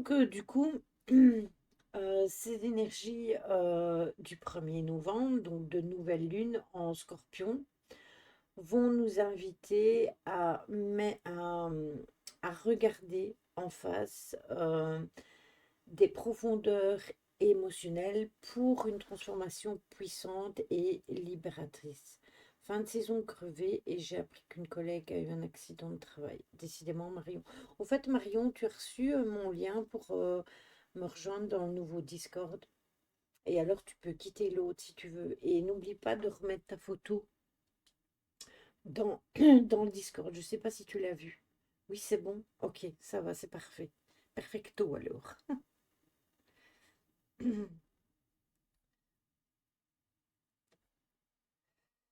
Donc, du coup, ces énergies du 1er novembre, donc de nouvelle lune en scorpion, vont nous inviter à regarder en face des profondeurs émotionnelles pour une transformation puissante et libératrice. Fin de saison crevée et j'ai appris qu'une collègue a eu un accident de travail. Décidément, Marion. Au fait, Marion, tu as reçu mon lien pour me rejoindre dans le nouveau Discord. Et alors, tu peux quitter l'autre si tu veux. Et n'oublie pas de remettre ta photo dans, dans le Discord. Je ne sais pas si tu l'as vu. Oui, c'est bon. Ok, ça va, c'est parfait. Perfecto alors.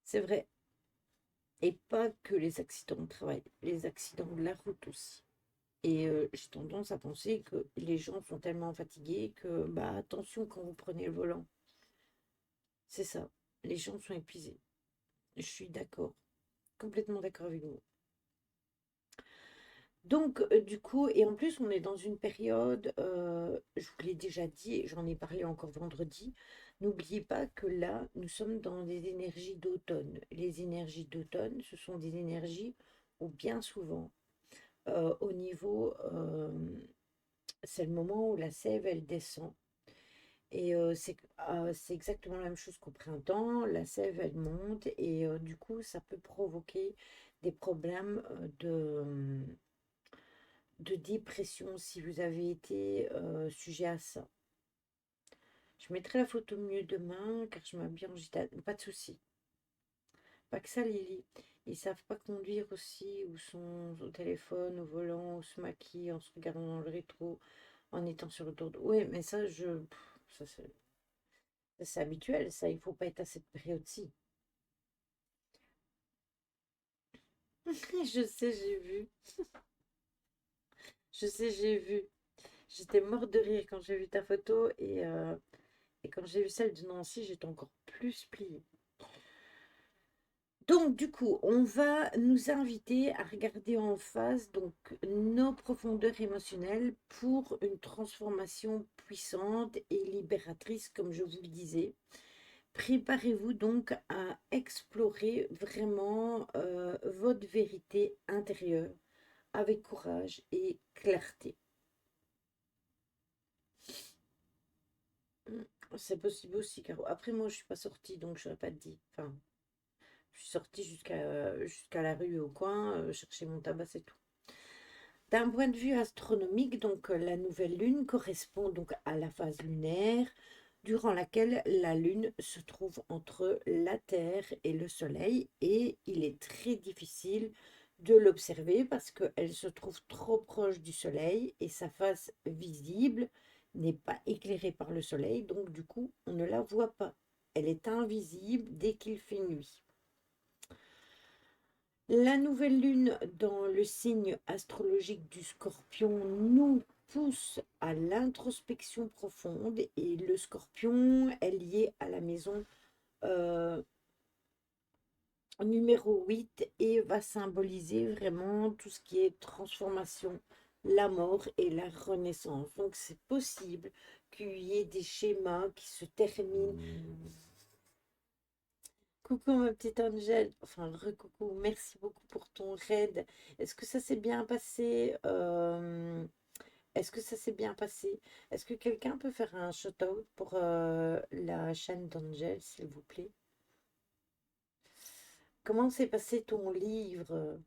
C'est vrai. Et pas que les accidents de travail, les accidents de la route aussi. Et j'ai tendance à penser que les gens sont tellement fatigués que, bah, attention quand vous prenez le volant. C'est ça. Les gens sont épuisés. Je suis d'accord. Complètement d'accord avec vous. Donc, du coup, et en plus, on est dans une période, je vous l'ai déjà dit, et j'en ai parlé encore vendredi, n'oubliez pas que là, nous sommes dans des énergies d'automne. Les énergies d'automne, ce sont des énergies où bien souvent, au niveau, c'est le moment où la sève, elle descend. Et c'est exactement la même chose qu'au printemps, la sève, elle monte, et du coup, ça peut provoquer des problèmes de dépression si vous avez été sujet à ça. Je mettrai la photo mieux demain, car je m'habille en gitane. Pas de souci. Pas que ça, Lily. Ils savent pas conduire aussi, ou sont au téléphone, au volant, ou se maquillent en se regardant dans le rétro, en étant sur le tour de... Oui, mais ça, ça, c'est habituel, ça. Il faut pas être à cette période-ci. Je sais, j'ai vu. Je sais, j'ai vu. J'étais morte de rire quand j'ai vu ta photo et quand j'ai vu celle de Nancy, j'étais encore plus pliée. Donc, du coup, on va nous inviter à regarder en face donc nos profondeurs émotionnelles pour une transformation puissante et libératrice, comme je vous le disais. Préparez-vous donc à explorer vraiment votre vérité intérieure avec courage et clarté. C'est possible aussi, Caro. Après, moi, je suis pas sortie, donc je n'aurais pas dit. Enfin, je suis sortie jusqu'à la rue au coin, chercher mon tabac, c'est tout. D'un point de vue astronomique, donc la nouvelle lune correspond donc à la phase lunaire, durant laquelle la lune se trouve entre la Terre et le Soleil, et il est très difficile de l'observer parce qu'elle se trouve trop proche du Soleil et sa face visible n'est pas éclairée par le Soleil, donc du coup on ne la voit pas. Elle est invisible dès qu'il fait nuit. La nouvelle lune dans le signe astrologique du Scorpion nous pousse à l'introspection profonde et le Scorpion est lié à la maison euh, numéro 8 et va symboliser vraiment tout ce qui est transformation, la mort et la renaissance. Donc c'est possible qu'il y ait des schémas qui se terminent. Coucou ma petite Angèle, enfin recoucou, merci beaucoup pour ton raid. Est-ce que ça s'est bien passé? Est-ce que ça s'est bien passé? Est-ce que quelqu'un peut faire un shout-out pour la chaîne d'Angèle, s'il vous plaît? Comment s'est passé ton livre?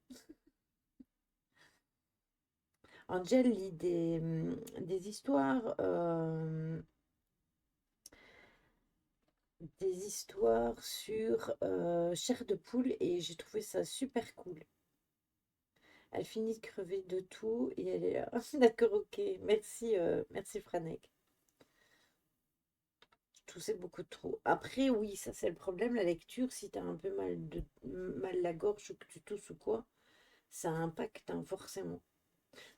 Angèle lit des histoires sur chair de poule et j'ai trouvé ça super cool. Elle finit de crever de tout et elle est là. D'accord, ok. Merci, merci Franek. Tout c'est beaucoup trop. Après, oui, ça c'est le problème, la lecture, si tu as un peu mal la gorge ou que tu tousses ou quoi, ça impacte hein, forcément.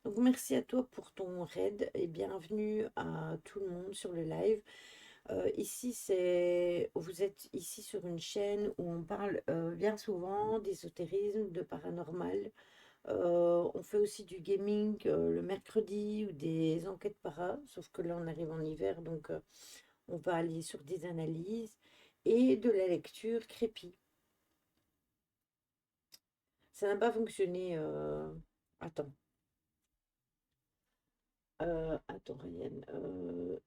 Donc merci à toi pour ton raid et bienvenue à tout le monde sur le live. Vous êtes ici sur une chaîne où on parle bien souvent d'ésotérisme, de paranormal, On fait aussi du gaming le mercredi ou des enquêtes para, sauf que là on arrive en hiver, donc on va aller sur des analyses et de la lecture crépi. Ça n'a pas fonctionné. Attends, attends, Ryan.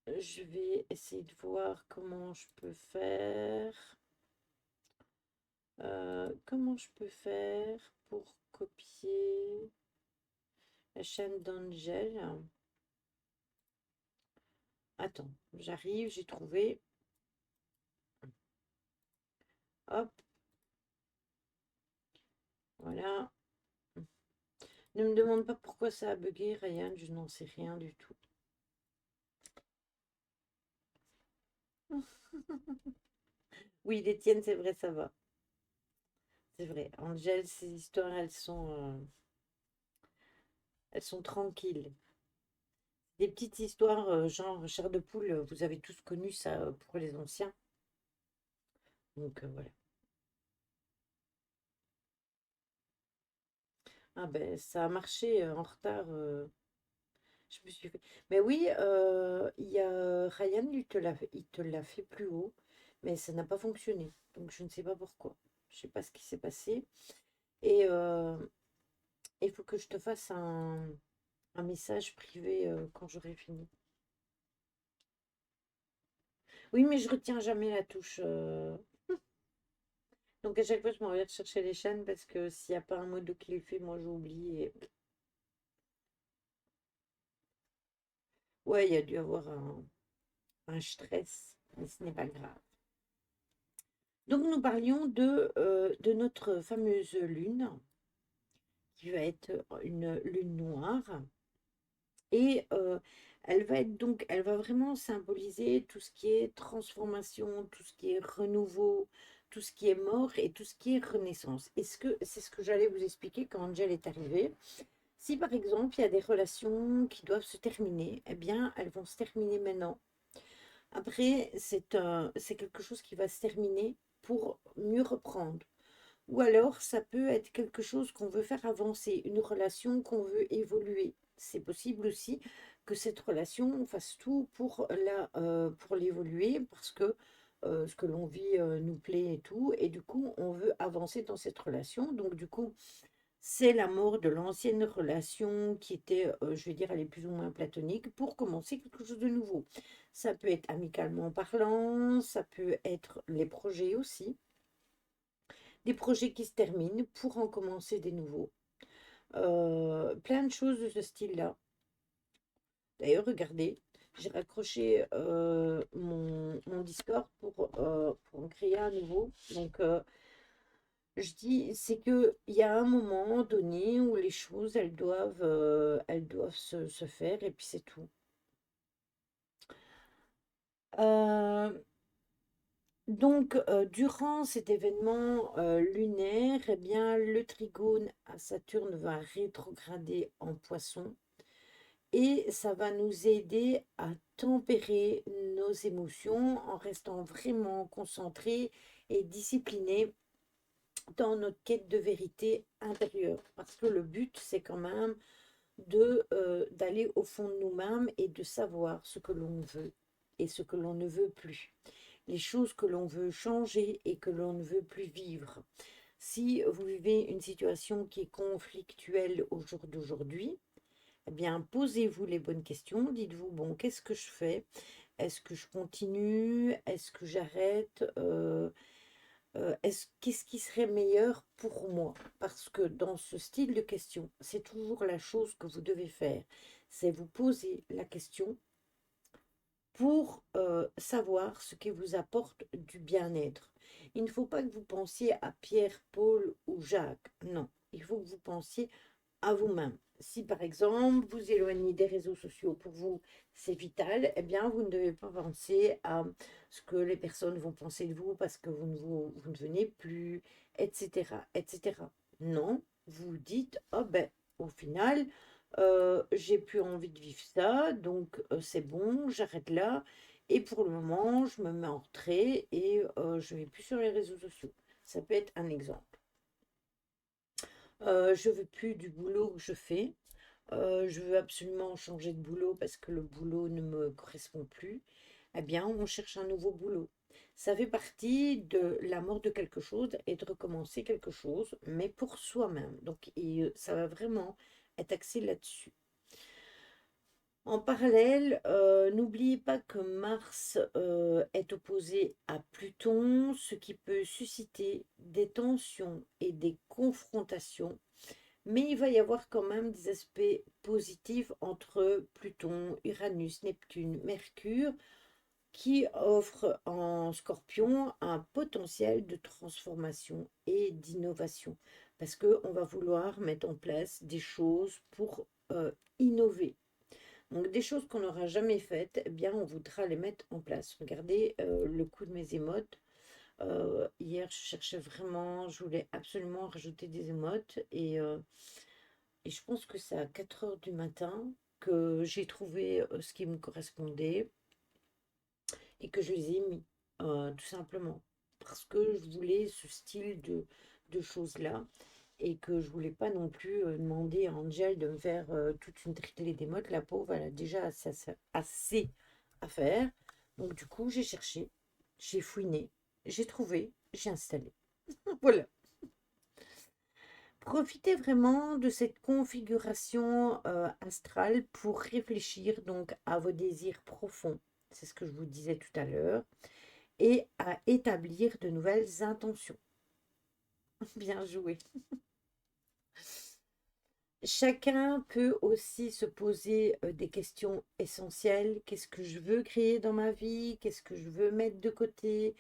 Je vais essayer de voir comment je peux faire. Comment je peux faire pour copier la chaîne d'Angel. Attends, j'arrive, j'ai trouvé. Hop, voilà. Ne me demande pas pourquoi ça a bugué, Ryan, je n'en sais rien du tout. Oui, les tiennes, c'est vrai, ça va. C'est vrai. Angel, ces histoires, elles sont tranquilles. Des petites histoires, genre chair de poule, vous avez tous connu ça pour les anciens. Donc voilà. Ah ben, ça a marché en retard. Je me suis fait. Mais oui, il y a Ryan, il te l'a fait plus haut, mais ça n'a pas fonctionné. Donc je ne sais pas pourquoi. Je sais pas ce qui s'est passé. Et il faut que je te fasse un message privé quand j'aurai fini. Oui, mais je retiens jamais la touche. Donc à chaque fois, je m'en vais chercher les chaînes parce que s'il n'y a pas un modo qui le fait, moi j'oublie. Ouais, il y a dû avoir un stress, mais ce n'est pas grave. Donc nous parlions de notre fameuse lune, qui va être une lune noire. Et elle va être donc, elle va vraiment symboliser tout ce qui est transformation, tout ce qui est renouveau, tout ce qui est mort et tout ce qui est renaissance. Est-ce que c'est ce que j'allais vous expliquer quand Angel est arrivée? Si par exemple il y a des relations qui doivent se terminer, eh bien elles vont se terminer maintenant. Après, c'est quelque chose qui va se terminer pour mieux reprendre. Ou alors, ça peut être quelque chose qu'on veut faire avancer, une relation qu'on veut évoluer. C'est possible aussi que cette relation, on fasse tout pour l'évoluer, parce que ce que l'on vit nous plaît et tout, et du coup, on veut avancer dans cette relation. Donc, du coup, c'est la mort de l'ancienne relation qui était, je vais dire, elle est plus ou moins platonique, pour commencer quelque chose de nouveau. Ça peut être amicalement parlant, ça peut être les projets aussi. Des projets qui se terminent pour en commencer des nouveaux. Plein de choses de ce style-là. D'ailleurs, regardez, j'ai raccroché mon Discord pour en créer un nouveau. Donc, je dis, c'est que il y a un moment donné où les choses, elles doivent se faire et puis c'est tout. Euh, donc, durant cet événement lunaire, eh bien, le trigone à Saturne va rétrograder en Poisson et ça va nous aider à tempérer nos émotions en restant vraiment concentrés et disciplinés dans notre quête de vérité intérieure. Parce que le but, c'est quand même d'aller au fond de nous-mêmes et de savoir ce que l'on veut et ce que l'on ne veut plus. Les choses que l'on veut changer et que l'on ne veut plus vivre. Si vous vivez une situation qui est conflictuelle au jour d'aujourd'hui, eh bien, posez-vous les bonnes questions. Dites-vous, bon, qu'est-ce que je fais? Est-ce que je continue? Est-ce que j'arrête? Qu'est-ce qui serait meilleur pour moi? Parce que dans ce style de question, c'est toujours la chose que vous devez faire. C'est vous poser la question pour savoir ce qui vous apporte du bien-être. Il ne faut pas que vous pensiez à Pierre, Paul ou Jacques. Non, il faut que vous pensiez à vous-même. Si par exemple vous éloignez des réseaux sociaux, pour vous c'est vital, eh bien vous ne devez pas penser à ce que les personnes vont penser de vous parce que vous ne venez plus, etc., etc. Non, vous dites, oh ben au final, j'ai plus envie de vivre ça, donc c'est bon, j'arrête là. Et pour le moment, je me mets en retrait et je ne vais plus sur les réseaux sociaux. Ça peut être un exemple. Je veux plus du boulot que je fais. Je veux absolument changer de boulot parce que le boulot ne me correspond plus. Eh bien, on cherche un nouveau boulot. Ça fait partie de la mort de quelque chose et de recommencer quelque chose, mais pour soi-même. Donc, ça va vraiment être axé là-dessus. En parallèle, n'oubliez pas que Mars est opposé à Pluton, ce qui peut susciter des tensions et des confrontations, mais il va y avoir quand même des aspects positifs entre Pluton, Uranus, Neptune, Mercure, qui offrent en Scorpion un potentiel de transformation et d'innovation, parce qu'on va vouloir mettre en place des choses pour innover. Donc des choses qu'on n'aura jamais faites, eh bien on voudra les mettre en place. Regardez le coup de mes émotes. Hier, je cherchais vraiment, je voulais absolument rajouter des émotes et je pense que c'est à 4 heures du matin que j'ai trouvé ce qui me correspondait et que je les ai mis, tout simplement. Parce que je voulais ce style de choses-là et que je voulais pas non plus demander à Angel de me faire toute une tritée des modes. La pauvre, elle a déjà assez à faire. Donc du coup, j'ai cherché, j'ai fouiné, j'ai trouvé, j'ai installé. Voilà. Profitez vraiment de cette configuration astrale pour réfléchir donc à vos désirs profonds. C'est ce que je vous disais tout à l'heure et à établir de nouvelles intentions. Bien joué. Chacun peut aussi se poser des questions essentielles. Qu'est-ce que je veux créer dans ma vie? Qu'est-ce que je veux mettre de côté?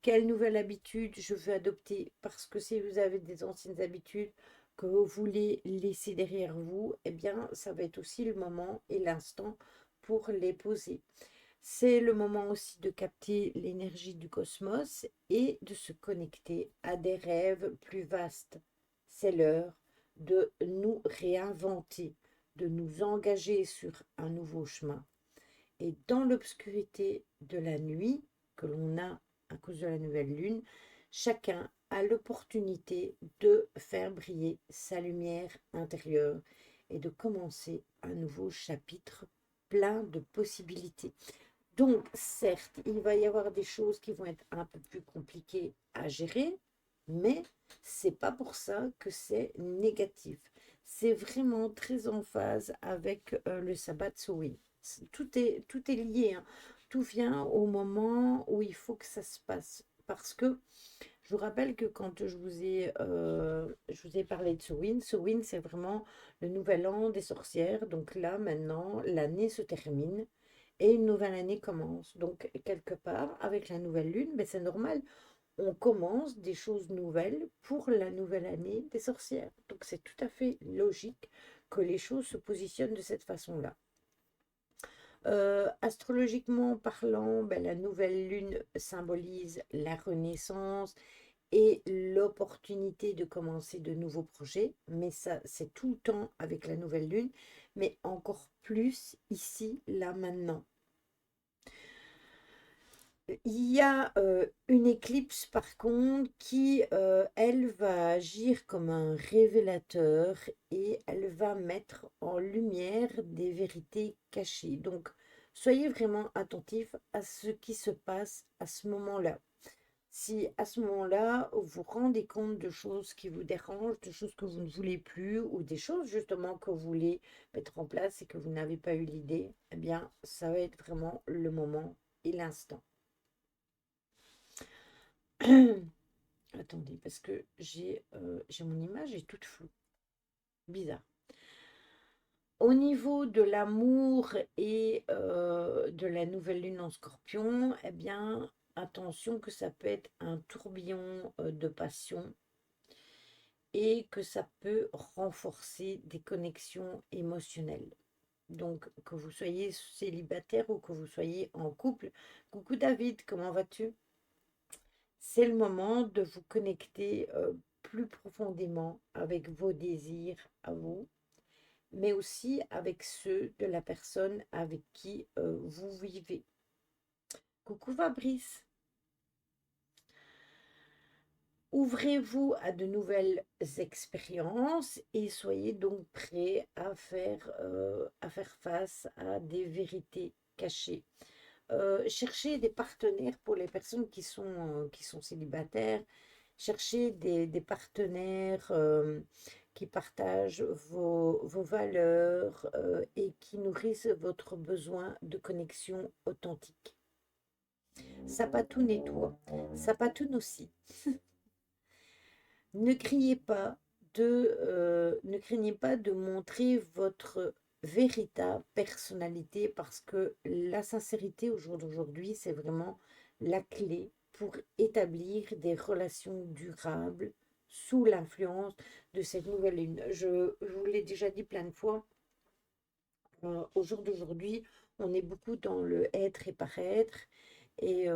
Quelle nouvelle habitude je veux adopter? Parce que si vous avez des anciennes habitudes que vous voulez laisser derrière vous, eh bien, ça va être aussi le moment et l'instant pour les poser. C'est le moment aussi de capter l'énergie du cosmos et de se connecter à des rêves plus vastes. C'est l'heure de nous réinventer, de nous engager sur un nouveau chemin. Et dans l'obscurité de la nuit que l'on a à cause de la nouvelle lune, chacun a l'opportunité de faire briller sa lumière intérieure et de commencer un nouveau chapitre plein de possibilités. Donc, certes, il va y avoir des choses qui vont être un peu plus compliquées à gérer, mais c'est pas pour ça que c'est négatif. C'est vraiment très en phase avec le sabbat Sowin. Tout est lié, hein. Tout vient au moment où il faut que ça se passe. Parce que je vous rappelle que quand je vous ai parlé de Sowin, Sowin c'est vraiment le nouvel an des sorcières. Donc là, maintenant, l'année se termine et une nouvelle année commence. Donc, quelque part, avec la nouvelle lune, ben, c'est normal, on commence des choses nouvelles pour la nouvelle année des sorcières. Donc, c'est tout à fait logique que les choses se positionnent de cette façon-là. Astrologiquement parlant, ben, la nouvelle lune symbolise la renaissance et l'opportunité de commencer de nouveaux projets, mais ça, c'est tout le temps avec la nouvelle lune, mais encore plus ici, là, maintenant. Il y a une éclipse par contre qui, elle, va agir comme un révélateur et elle va mettre en lumière des vérités cachées. Donc, soyez vraiment attentifs à ce qui se passe à ce moment-là. Si à ce moment-là, vous vous rendez compte de choses qui vous dérangent, de choses que vous ne voulez plus ou des choses justement que vous voulez mettre en place et que vous n'avez pas eu l'idée, eh bien, ça va être vraiment le moment et l'instant. Attendez, parce que j'ai mon image est toute floue. Bizarre. Au niveau de l'amour et de la nouvelle lune en scorpion, eh bien, attention que ça peut être un tourbillon de passion et que ça peut renforcer des connexions émotionnelles. Donc, que vous soyez célibataire ou que vous soyez en couple. Coucou David, comment vas-tu? C'est le moment de vous connecter plus profondément avec vos désirs à vous, mais aussi avec ceux de la personne avec qui vous vivez. Coucou Fabrice. Ouvrez-vous à de nouvelles expériences et soyez donc prêts à faire face à des vérités cachées. Cherchez des partenaires pour les personnes qui sont célibataires. Cherchez des partenaires qui partagent vos valeurs et qui nourrissent votre besoin de connexion authentique. Sapatoun et toi. Sapatoun aussi. Ne criez pas ne craignez pas de montrer votre véritable personnalité parce que la sincérité au jour d'aujourd'hui, c'est vraiment la clé pour établir des relations durables sous l'influence de cette nouvelle lune. Je vous l'ai déjà dit plein de fois, au jour d'aujourd'hui, on est beaucoup dans le être et paraître. Et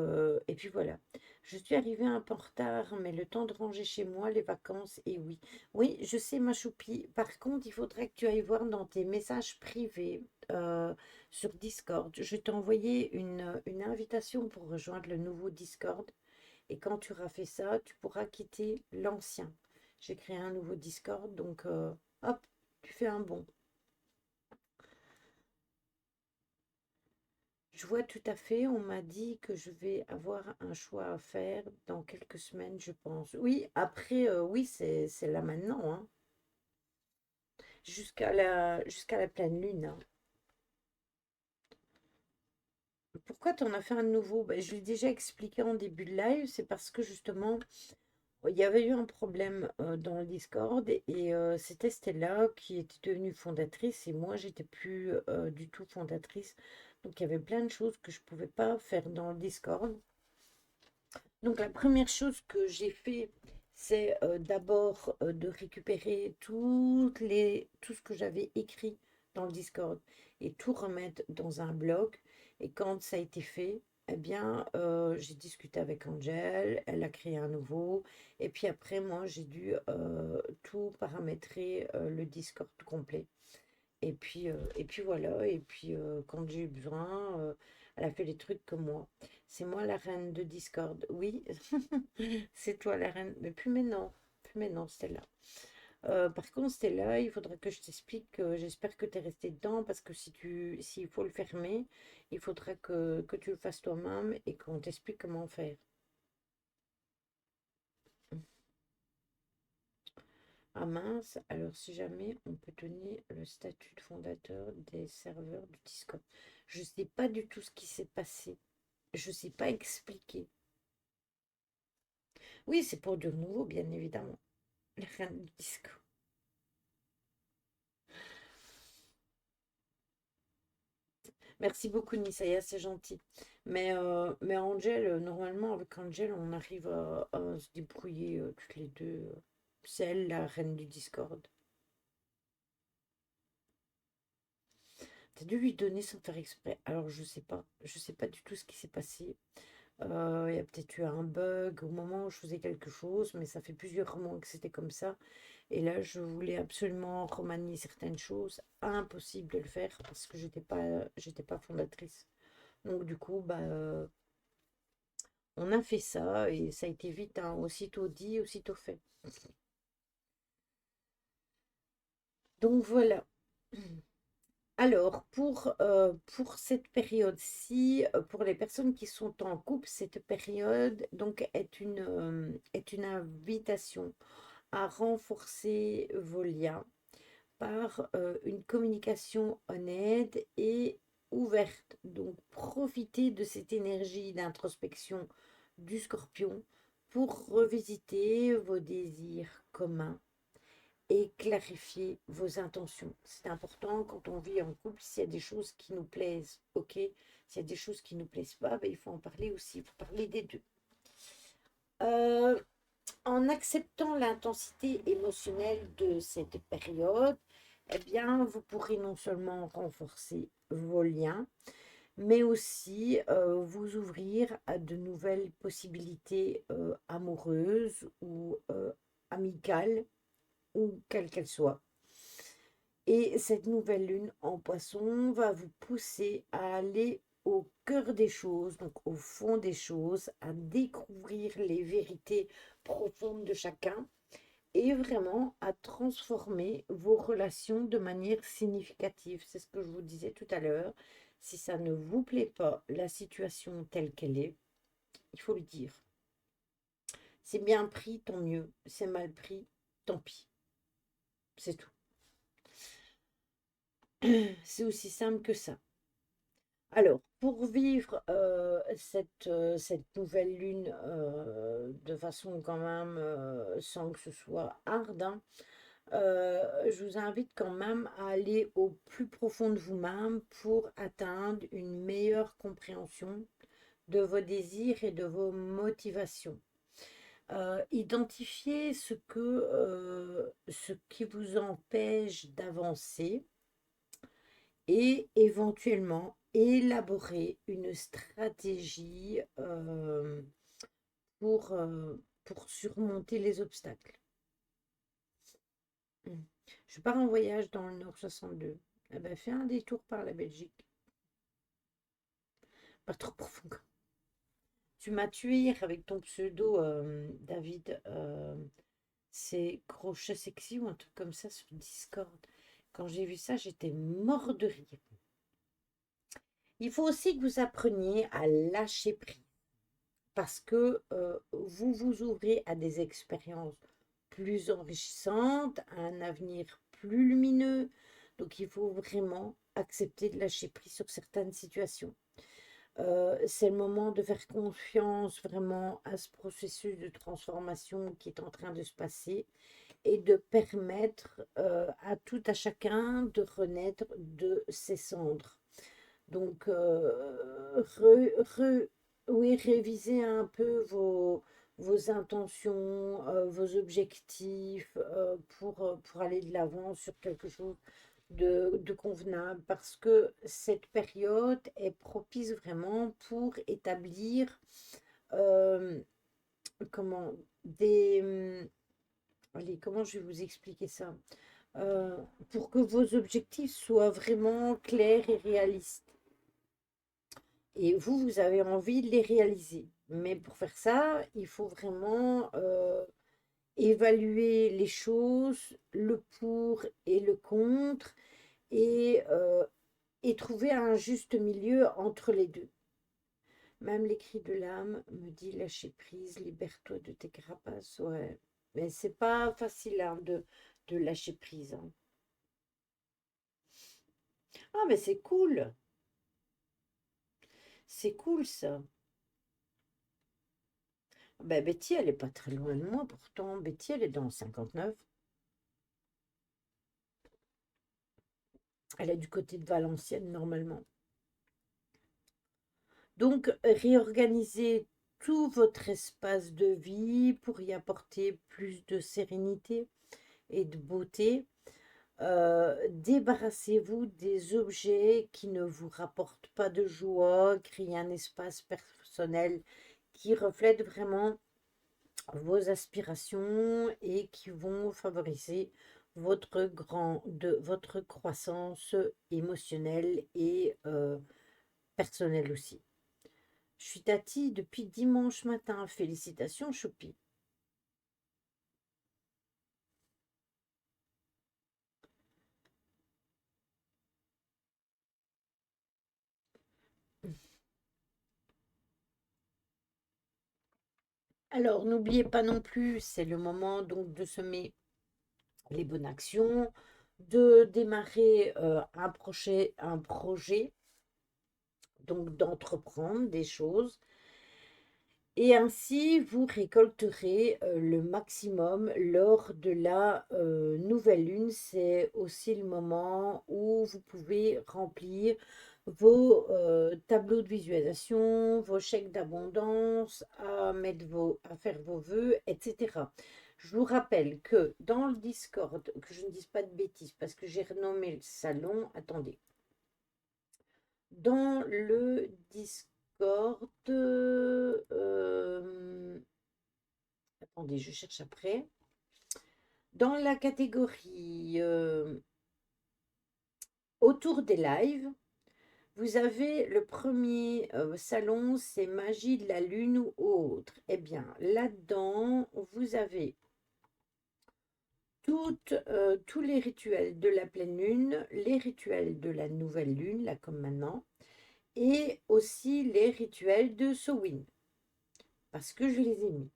puis voilà. Je suis arrivée un peu en retard, mais le temps de ranger chez moi, les vacances, et oui. Oui, je sais, ma choupie. Par contre, il faudrait que tu ailles voir dans tes messages privés sur Discord. Je t'ai envoyé une invitation pour rejoindre le nouveau Discord. Et quand tu auras fait ça, tu pourras quitter l'ancien. J'ai créé un nouveau Discord, donc hop, tu fais un bond. Je vois tout à fait, on m'a dit que je vais avoir un choix à faire dans quelques semaines, je pense. Oui, après, oui, c'est là maintenant, hein, jusqu'à la pleine lune, hein. Pourquoi tu en as fait un nouveau? Ben, je l'ai déjà expliqué en début de live, c'est parce que justement, il y avait eu un problème dans le Discord et c'était Stella qui était devenue fondatrice et moi, j'étais plus du tout fondatrice. Donc, il y avait plein de choses que je pouvais pas faire dans le Discord. Donc la première chose que j'ai fait, c'est d'abord de récupérer tout ce que j'avais écrit dans le Discord et tout remettre dans un bloc. Et quand ça a été fait, eh bien, j'ai discuté avec Angel, elle a créé un nouveau. Et puis après, moi, j'ai dû tout paramétrer le Discord complet. Et puis voilà, et puis quand j'ai eu besoin, elle a fait les trucs comme moi. C'est moi la reine de Discord. Oui, c'est toi la reine. Mais plus maintenant, Stella. Par contre, Stella, il faudra que je t'explique. J'espère que tu es restée dedans parce que s'il faut le fermer, il faudra que tu le fasses toi-même et qu'on t'explique comment faire. Ah mince, alors si jamais on peut donner le statut de fondateur des serveurs du Discord. Je ne sais pas du tout ce qui s'est passé. Je ne sais pas expliquer. Oui, c'est pour de nouveau, bien évidemment. La reine du Discord. Merci beaucoup, Nisaya, c'est gentil. Mais Angel, normalement, avec Angel, on arrive à se débrouiller toutes les deux. C'est elle, la reine du Discord. T'as dû lui donner sans faire exprès. Alors, je sais pas. Je sais pas du tout ce qui s'est passé. Il y a peut-être eu un bug au moment où je faisais quelque chose, mais ça fait plusieurs mois que c'était comme ça. Et là, je voulais absolument remanier certaines choses. Impossible de le faire parce que j'étais pas fondatrice. Donc du coup, bah, on a fait ça et ça a été vite, hein, aussitôt dit, aussitôt fait. Donc voilà. Alors, pour cette période-ci, pour les personnes qui sont en couple, cette période donc est une invitation à renforcer vos liens par une communication honnête et ouverte. Donc, profitez de cette énergie d'introspection du scorpion pour revisiter vos désirs communs et clarifier vos intentions. C'est important quand on vit en couple, s'il y a des choses qui nous plaisent, ok. S'il y a des choses qui ne nous plaisent pas, ben, il faut en parler aussi, il faut parler des deux. Euh, En acceptant l'intensité émotionnelle de cette période, eh bien, vous pourrez non seulement renforcer vos liens, mais aussi vous ouvrir à de nouvelles possibilités amoureuses ou amicales, ou quelles qu'elles soient. Et cette nouvelle lune en poisson va vous pousser à aller au cœur des choses, donc au fond des choses, à découvrir les vérités profondes de chacun et vraiment à transformer vos relations de manière significative. C'est ce que je vous disais tout à l'heure. Si ça ne vous plaît pas, la situation telle qu'elle est, il faut le dire. C'est bien pris, tant mieux. C'est mal pris, tant pis. C'est tout. C'est aussi simple que ça. Alors, pour vivre cette nouvelle lune de façon quand même sans que ce soit hard, hein, je vous invite quand même à aller au plus profond de vous-même pour atteindre une meilleure compréhension de vos désirs et de vos motivations. Identifiez ce qui vous empêche d'avancer et éventuellement élaborer une stratégie pour, euh, pour surmonter les obstacles. Je pars en voyage dans le Nord 62. Eh ben, fais un détour par la Belgique. Pas trop profond. Tu m'as tué hier avec ton pseudo, David. C'est Crochet Sexy ou un truc comme ça sur Discord. Quand j'ai vu ça, j'étais mort de rire. Il faut aussi que vous appreniez à lâcher prise parce que vous vous ouvrez à des expériences plus enrichissantes, à un avenir plus lumineux. Donc il faut vraiment accepter de lâcher prise sur certaines situations. C'est le moment de faire confiance vraiment à ce processus de transformation qui est en train de se passer et de permettre à tout à chacun de renaître de ses cendres. Donc, oui, révisez un peu vos intentions, vos objectifs pour aller de l'avant sur quelque chose de convenable parce que cette période est propice vraiment pour établir euh, comment allez, comment je vais vous expliquer ça? Euh, pour que vos objectifs soient vraiment clairs et réalistes. Et vous, vous avez envie de les réaliser. Mais pour faire ça, il faut vraiment évaluer les choses, le pour et le contre, et, euh, et trouver un juste milieu entre les deux. Même l'écrit de l'âme me dit lâcher prise, libère-toi de tes carapaces. Ouais. Mais c'est pas facile hein, de lâcher prise. Hein. Ah, mais c'est cool. C'est cool ça. Ben, Betty, elle est pas très loin de moi pourtant. Betty, elle est dans le 59. Elle est du côté de Valenciennes normalement. Donc, réorganisez tout votre espace de vie pour y apporter plus de sérénité et de beauté. Débarrassez-vous des objets qui ne vous rapportent pas de joie, créez un espace personnel qui reflète vraiment vos aspirations et qui vont favoriser votre croissance émotionnelle et personnelle aussi. Je suis Tati depuis dimanche matin. Félicitations, Choupi. Alors, n'oubliez pas non plus, c'est le moment donc de semer les bonnes actions, de démarrer un projet, donc d'entreprendre des choses. Et ainsi, vous récolterez le maximum lors de la nouvelle lune. C'est aussi le moment où vous pouvez remplir vos tableaux de visualisation, vos chèques d'abondance, à faire vos vœux, etc. Je vous rappelle que dans le Discord, que je ne dise pas de bêtises, parce que j'ai renommé le salon, attendez, dans le Discord, attendez, je cherche après. Dans la catégorie autour des lives, Vous avez le premier salon, c'est magie de la lune ou autre. Eh bien, là-dedans, vous avez tous les rituels de la pleine lune, les rituels de la nouvelle lune, là comme maintenant, et aussi les rituels de Samhain, parce que je les ai mis.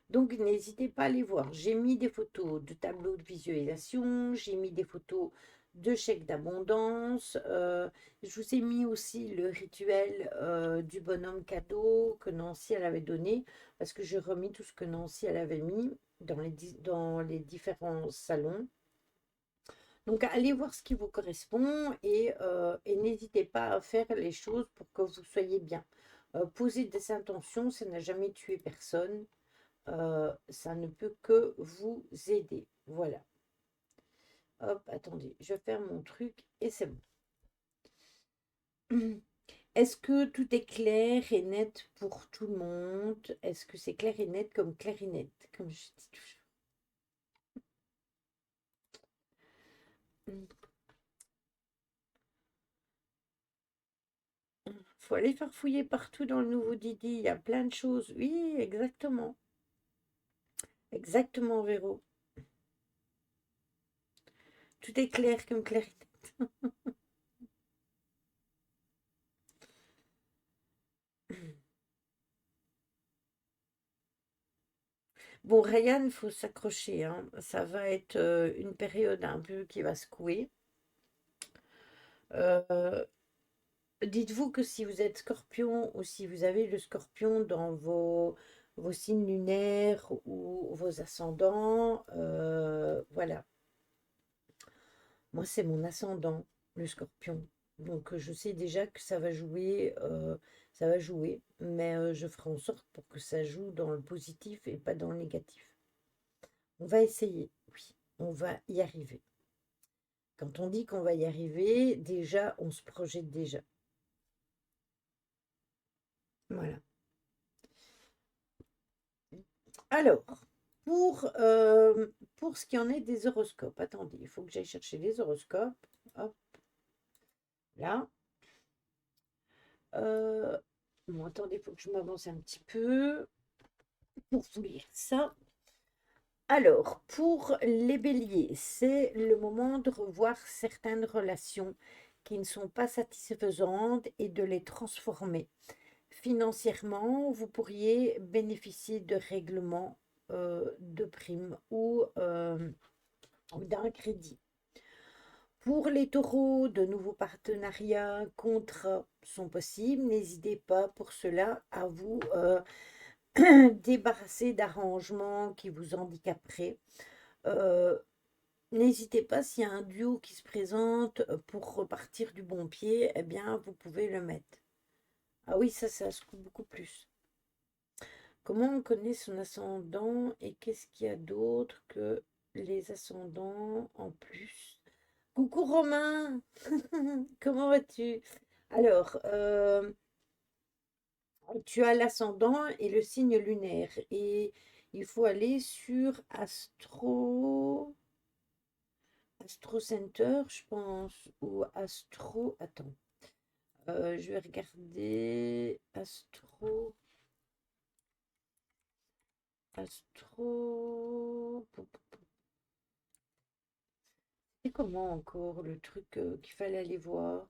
Donc, n'hésitez pas à les voir. J'ai mis des photos de tableaux de visualisation, j'ai mis des photos de chèques d'abondance. Je vous ai mis aussi le rituel du bonhomme cadeau que Nancy elle avait donné, parce que j'ai remis tout ce que Nancy elle avait mis dans les différents salons. Donc, allez voir ce qui vous correspond et n'hésitez pas à faire les choses pour que vous soyez bien. Poser des intentions, ça n'a jamais tué personne. Ça ne peut que vous aider. Voilà. Hop, attendez, je ferme mon truc et c'est bon. Est-ce que tout est clair et net pour tout le monde? Est-ce que c'est clair et net comme clarinette, comme je dis toujours? Faut aller faire fouiller partout dans le nouveau Didi, il y a plein de choses. Oui, exactement. Exactement, Véro. Tout est clair comme clarinette. Bon, Ryan, il faut s'accrocher, hein. Ça va être une période un peu qui va secouer. Euh, Dites-vous que si vous êtes scorpion ou si vous avez le scorpion dans vos signes lunaires ou vos ascendants, voilà. Moi, c'est mon ascendant, le scorpion. Donc, je sais déjà que ça va jouer, mais je ferai en sorte pour que ça joue dans le positif et pas dans le négatif. On va essayer, oui, on va y arriver. Quand on dit qu'on va y arriver, déjà, on se projette déjà. Voilà. Alors, pour ce qui en est des horoscopes, attendez, il faut que j'aille chercher les horoscopes. Hop, là. Euh, bon, attendez, il faut que je m'avance un petit peu pour vous lire ça. Alors, pour les béliers, c'est le moment de revoir certaines relations qui ne sont pas satisfaisantes et de les transformer. Financièrement, vous pourriez bénéficier de règlements de primes ou d'un crédit. Pour les taureaux, de nouveaux partenariats, contrats sont possibles. N'hésitez pas pour cela à vous débarrasser d'arrangements qui vous handicaperaient. Euh, N'hésitez pas, s'il y a un duo qui se présente pour repartir du bon pied, eh bien, vous pouvez le mettre. Ah oui, ça se coupe beaucoup plus. Comment on connaît son ascendant et qu'est-ce qu'il y a d'autre que les ascendants en plus? Coucou Romain, comment vas-tu? Alors, tu as l'ascendant et le signe lunaire et il faut aller sur Astro Center, je pense, ou Astro. Attends, je vais regarder Astro. C'est comment encore le truc qu'il fallait aller voir?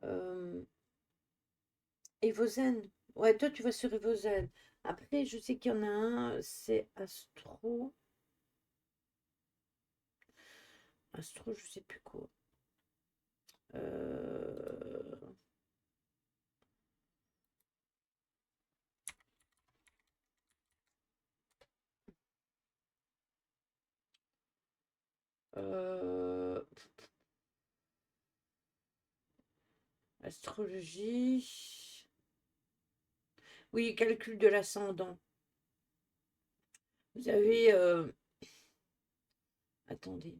Euh, Evozen. Ouais, toi tu vas sur Evozen. Après, je sais qu'il y en a un, c'est Astro, je sais plus quoi. Euh, euh, Astrologie. Oui, calcul de l'ascendant. Vous avez. Attendez.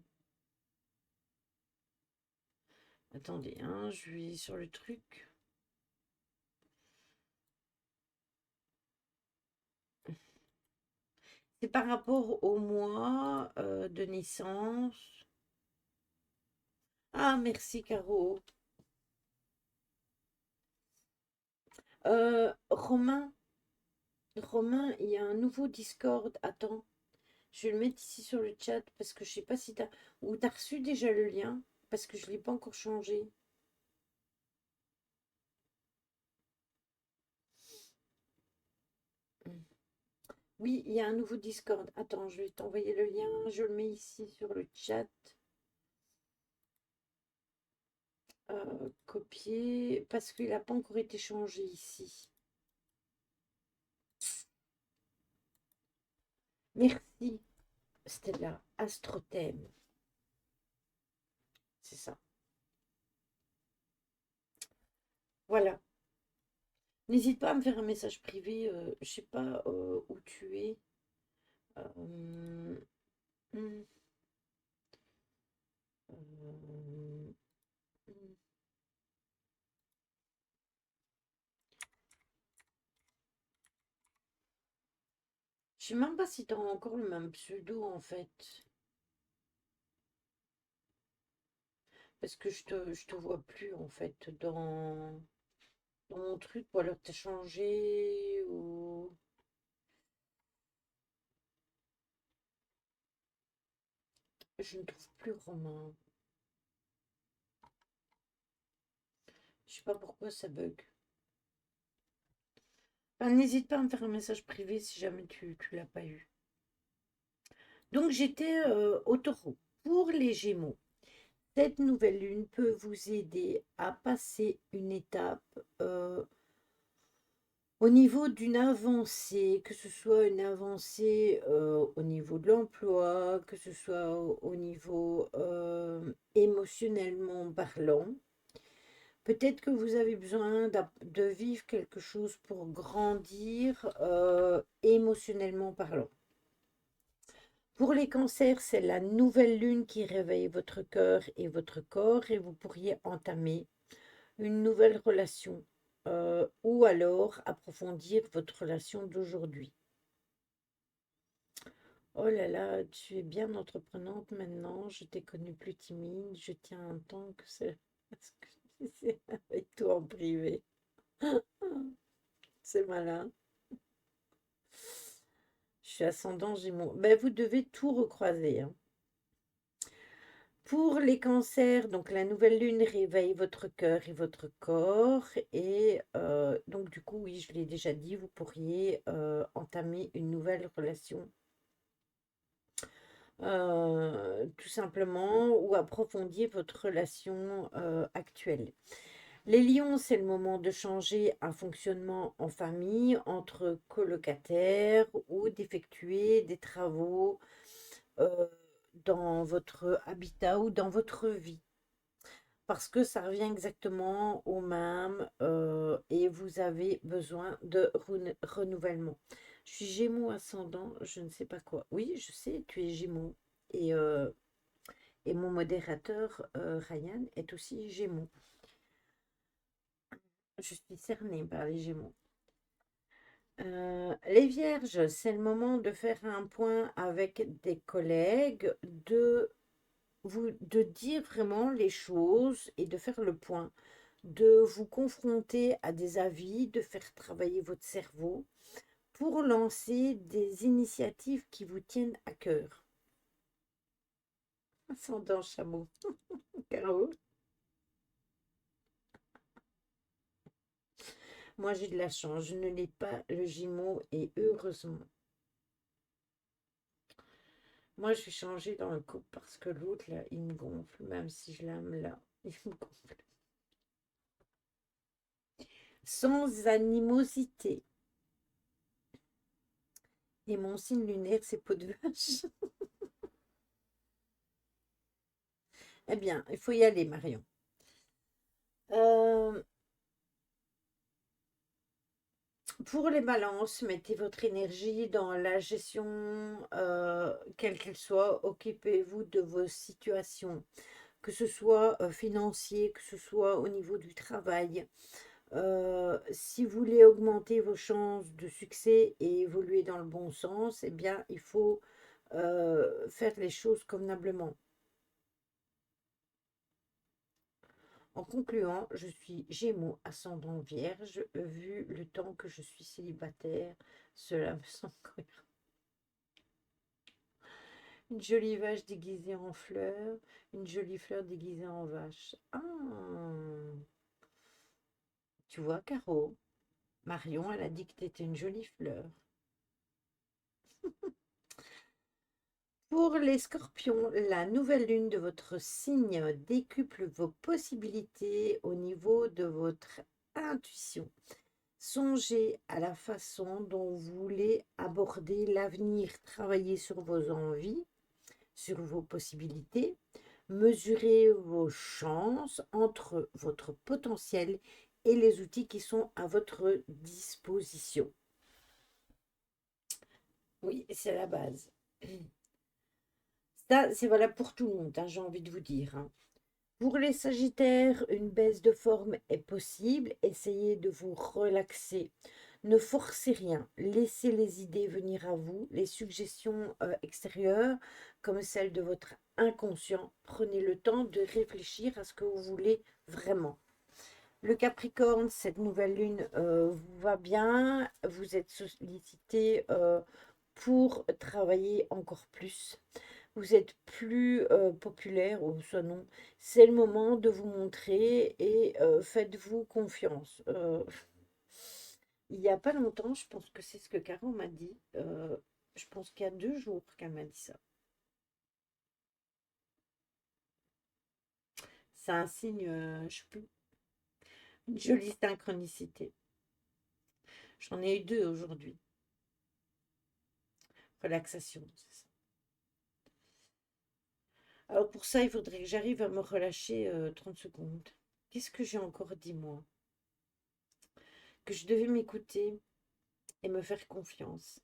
Attendez, hein, je vais sur le truc. C'est par rapport au mois de naissance. Ah, merci Caro. Romain, Romain, il y a un nouveau Discord. Attends, je vais le mettre ici sur le chat parce que je sais pas si t'as ou t'as reçu déjà le lien parce que je l'ai pas encore changé. Oui, il y a un nouveau Discord. Attends, je vais t'envoyer le lien. Je le mets ici sur le chat. Copier parce qu'il n'a pas encore été changé ici. Merci, Stella. Astrothème. C'est ça. Voilà. N'hésite pas à me faire un message privé. Je sais pas où tu es. Euh, hum, hum, hum. Je sais même pas si tu as encore le même pseudo en fait. Parce que je te vois plus en fait dans mon truc. Ou alors t'as changé ou... Je ne trouve plus Romain. Je sais pas pourquoi ça bug. Enfin, n'hésite pas à me faire un message privé si jamais tu l'as pas eu. Donc j'étais au taureau. Pour les Gémeaux, cette nouvelle lune peut vous aider à passer une étape au niveau d'une avancée, que ce soit une avancée au niveau de l'emploi, que ce soit au niveau émotionnellement parlant. Peut-être que vous avez besoin de vivre quelque chose pour grandir émotionnellement parlant. Pour les cancers, c'est la nouvelle lune qui réveille votre cœur et votre corps et vous pourriez entamer une nouvelle relation ou alors approfondir votre relation d'aujourd'hui. Oh là là, tu es bien entreprenante maintenant, je t'ai connue plus timide, je tiens un temps que c'est ce que tu disais avec toi en privé. C'est malin. Je suis ascendant Gémeaux. Ben, vous devez tout recroiser, hein. Pour les cancers, donc la nouvelle lune réveille votre cœur et votre corps. Et donc du coup, oui, je l'ai déjà dit, vous pourriez entamer une nouvelle relation. Tout simplement, ou approfondir votre relation actuelle. Les lions, c'est le moment de changer un fonctionnement en famille entre colocataires ou d'effectuer des travaux euh, dans votre habitat ou dans votre vie. Parce que ça revient exactement au même et vous avez besoin de renouvellement. Je suis Gémeaux ascendant, je ne sais pas quoi. Oui, je sais, tu es Gémeaux. Et, euh, et mon modérateur, Ryan, est aussi Gémeaux. Je suis cernée par les Gémeaux. Les Vierges, c'est le moment de faire un point avec des collègues, de dire vraiment les choses et de faire le point, de vous confronter à des avis, de faire travailler votre cerveau pour lancer des initiatives qui vous tiennent à cœur. Ascendant chameau. Caro. Moi j'ai de la chance, je ne l'ai pas le Gémeaux et heureusement. Moi je suis changée dans le couple parce que l'autre là il me gonfle, même si je l'aime là, il me gonfle. Sans animosité. Et mon signe lunaire, c'est peau de vache. Eh bien, il faut y aller, Marion. Euh, pour les balances, mettez votre énergie dans la gestion, quelle qu'elle soit. Occupez-vous de vos situations, que ce soit financier, que ce soit au niveau du travail. Si vous voulez augmenter vos chances de succès et évoluer dans le bon sens, eh bien, il faut faire les choses convenablement. En concluant, je suis Gémeaux, ascendant Vierge, vu le temps que je suis célibataire, cela me semble cohérent. Une jolie vache déguisée en fleur, une jolie fleur déguisée en vache. Ah, tu vois, Caro, Marion, elle a dit que tu étais une jolie fleur. Pour les scorpions, la nouvelle lune de votre signe décuple vos possibilités au niveau de votre intuition. Songez à la façon dont vous voulez aborder l'avenir, travailler sur vos envies, sur vos possibilités, mesurez vos chances entre votre potentiel et les outils qui sont à votre disposition. Oui, c'est la base. Ça, c'est valable pour tout le monde, hein, j'ai envie de vous dire, hein. Pour les Sagittaires, une baisse de forme est possible. Essayez de vous relaxer. Ne forcez rien. Laissez les idées venir à vous. Les suggestions extérieures, comme celles de votre inconscient, prenez le temps de réfléchir à ce que vous voulez vraiment. Le Capricorne, cette nouvelle lune vous va bien. Vous êtes sollicité pour travailler encore plus. Vous êtes plus populaire, ou soit non. C'est le moment de vous montrer et faites-vous confiance. Il n'y a pas longtemps, je pense que c'est ce que Caro m'a dit. Je pense qu'il y a 2 jours qu'elle m'a dit ça. C'est un signe, je sais plus, une jolie synchronicité. J'en ai eu 2 aujourd'hui. Relaxation, c'est ça. Alors pour ça, il faudrait que j'arrive à me relâcher 30 secondes. Qu'est-ce que j'ai encore dit, moi? Que je devais m'écouter et me faire confiance.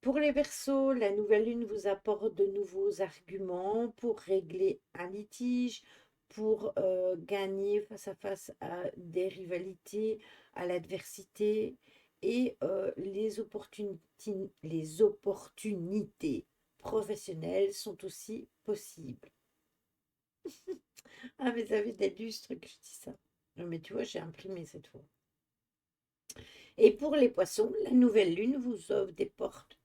Pour les Verseaux, la nouvelle lune vous apporte de nouveaux arguments pour régler un litige, pour gagner face à face à des rivalités, à l'adversité et les opportunités professionnelles sont aussi possibles. Ah, mais ça fait des lustres que je dis ça. Non, mais tu vois, j'ai imprimé cette fois. Et pour les Poissons, la nouvelle lune vous offre des portes.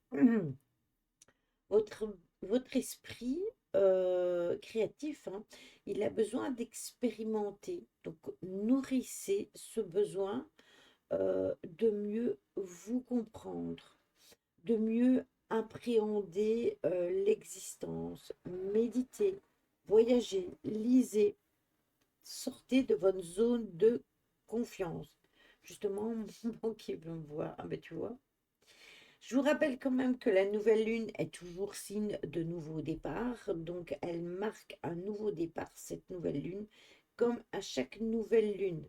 Votre esprit créatif, hein, il a besoin d'expérimenter. Donc, nourrissez ce besoin de mieux vous comprendre, de mieux appréhender l'existence. Méditez, voyagez, lisez, sortez de votre zone de confiance. Justement, mon qui veut me voir. Ah ben tu vois. Je vous rappelle quand même que la nouvelle lune est toujours signe de nouveau départ, donc elle marque un nouveau départ, cette nouvelle lune, comme à chaque nouvelle lune.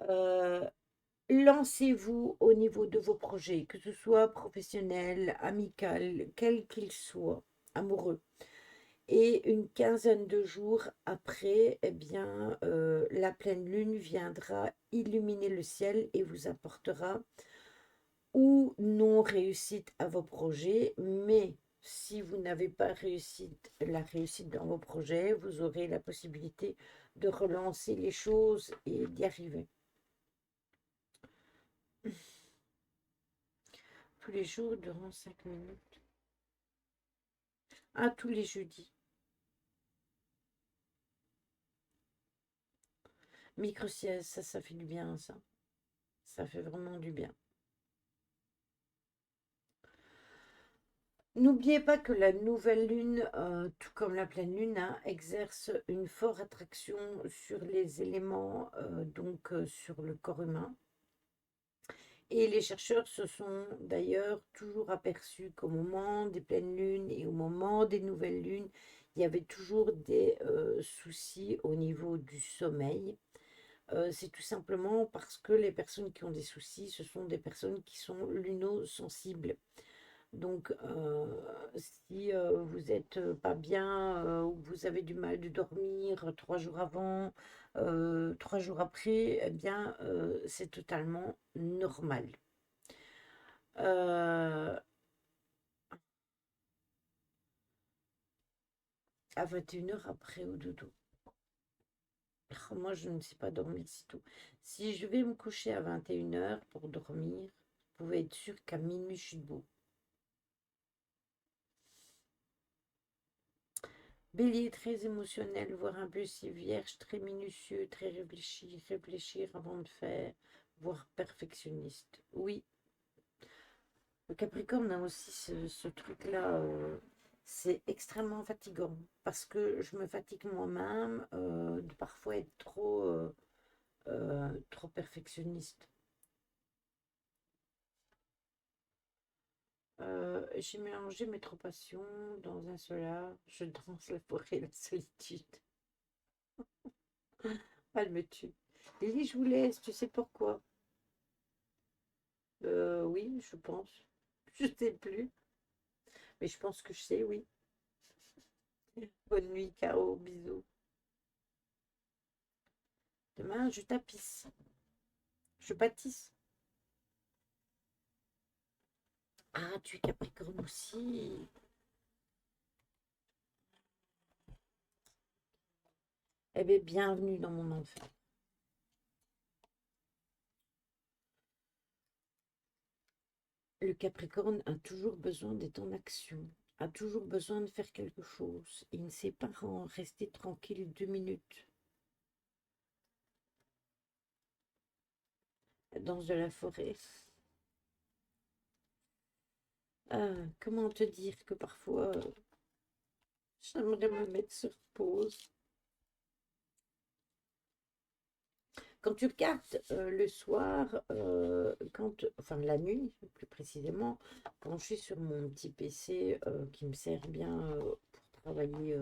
Euh, Lancez-vous au niveau de vos projets, que ce soit professionnel, amical, quel qu'il soit, amoureux. Et une quinzaine de jours après, eh bien, la pleine lune viendra illuminer le ciel et vous apportera ou non réussite à vos projets, mais si vous n'avez pas la réussite dans vos projets, vous aurez la possibilité de relancer les choses et d'y arriver. Tous les jours durant 5 minutes. Ah, tous les jeudis. Micro-sieste, ça fait du bien, ça. Ça fait vraiment du bien. N'oubliez pas que la nouvelle lune, tout comme la pleine lune, hein, exerce une forte attraction sur les éléments, donc sur le corps humain. Et les chercheurs se sont d'ailleurs toujours aperçus qu'au moment des pleines lunes et au moment des nouvelles lunes, il y avait toujours des soucis au niveau du sommeil. C'est tout simplement parce que les personnes qui ont des soucis, ce sont des personnes qui sont lunosensibles. Donc, si vous n'êtes pas bien ou vous avez du mal de dormir 3 jours avant, 3 jours après, eh bien, c'est totalement normal. Euh, à 21 h après au dodo. Oh, moi, je ne sais pas dormir si tôt. Si je vais me coucher à 21 h pour dormir, vous pouvez être sûr qu'à minuit, je suis debout. Bélier très émotionnel, voire impulsif. Vierge très minutieux, très réfléchi, réfléchir avant de faire, voire perfectionniste. Oui, le Capricorne a aussi ce truc-là. C'est extrêmement fatigant parce que je me fatigue moi-même de parfois être trop perfectionniste. J'ai mélangé mes trois passions dans un seul art. Je danse la forêt et la solitude. Elle me tue. Lily, je vous laisse, tu sais pourquoi? Oui, je pense. Je sais plus. Mais je pense que je sais, oui. Bonne nuit, Caro, bisous. Demain, je tapisse. Je bâtisse. Ah, tu es Capricorne aussi. Eh bien, bienvenue dans mon enfer. Le Capricorne a toujours besoin d'être en action, a toujours besoin de faire quelque chose. Il ne sait pas rester tranquille 2 minutes. Dans de la forêt. Ah, comment te dire que parfois, j'aimerais me mettre sur pause. Quand tu regardes le soir, enfin la nuit plus précisément, quand je suis sur mon petit PC qui me sert bien pour travailler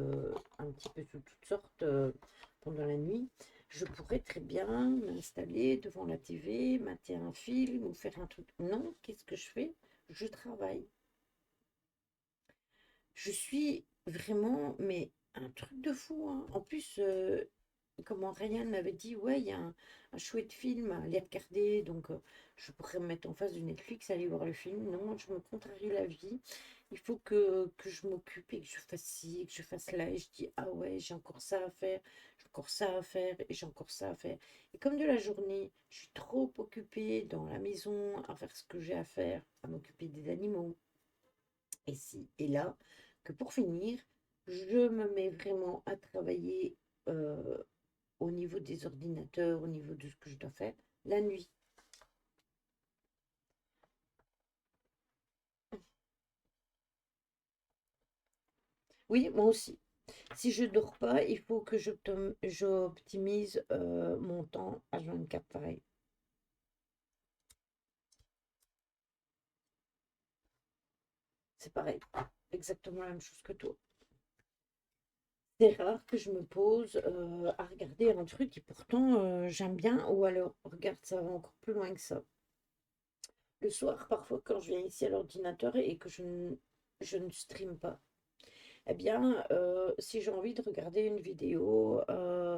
un petit peu sous toutes sortes pendant la nuit, je pourrais très bien m'installer devant la TV, mater un film ou faire un truc. Non, qu'est-ce que je fais? Je travaille. Je suis vraiment, mais un truc de fou, hein. En plus, comment Ryan m'avait dit, ouais, il y a un chouette film à aller regarder, donc je pourrais me mettre en face de Netflix, aller voir le film. Non, je me contrarie la vie. Il faut que je m'occupe et que je fasse ci, et que je fasse là. Et je dis, ah ouais, j'ai encore ça à faire, j'ai encore ça à faire, et j'ai encore ça à faire. Et comme de la journée, je suis trop occupée dans la maison à faire ce que j'ai à faire, à m'occuper des animaux, et ci et là, que pour finir, je me mets vraiment à travailler euh, au niveau des ordinateurs, au niveau de ce que je dois faire, la nuit. Oui, moi aussi. Si je dors pas, il faut que j'optimise mon temps H24 pareil. C'est pareil, exactement la même chose que toi. C'est rare que je me pose à regarder un truc et pourtant j'aime bien. Ou alors, regarde, ça va encore plus loin que ça. Le soir, parfois, quand je viens ici à l'ordinateur et que je ne stream pas, eh bien, si j'ai envie de regarder une vidéo,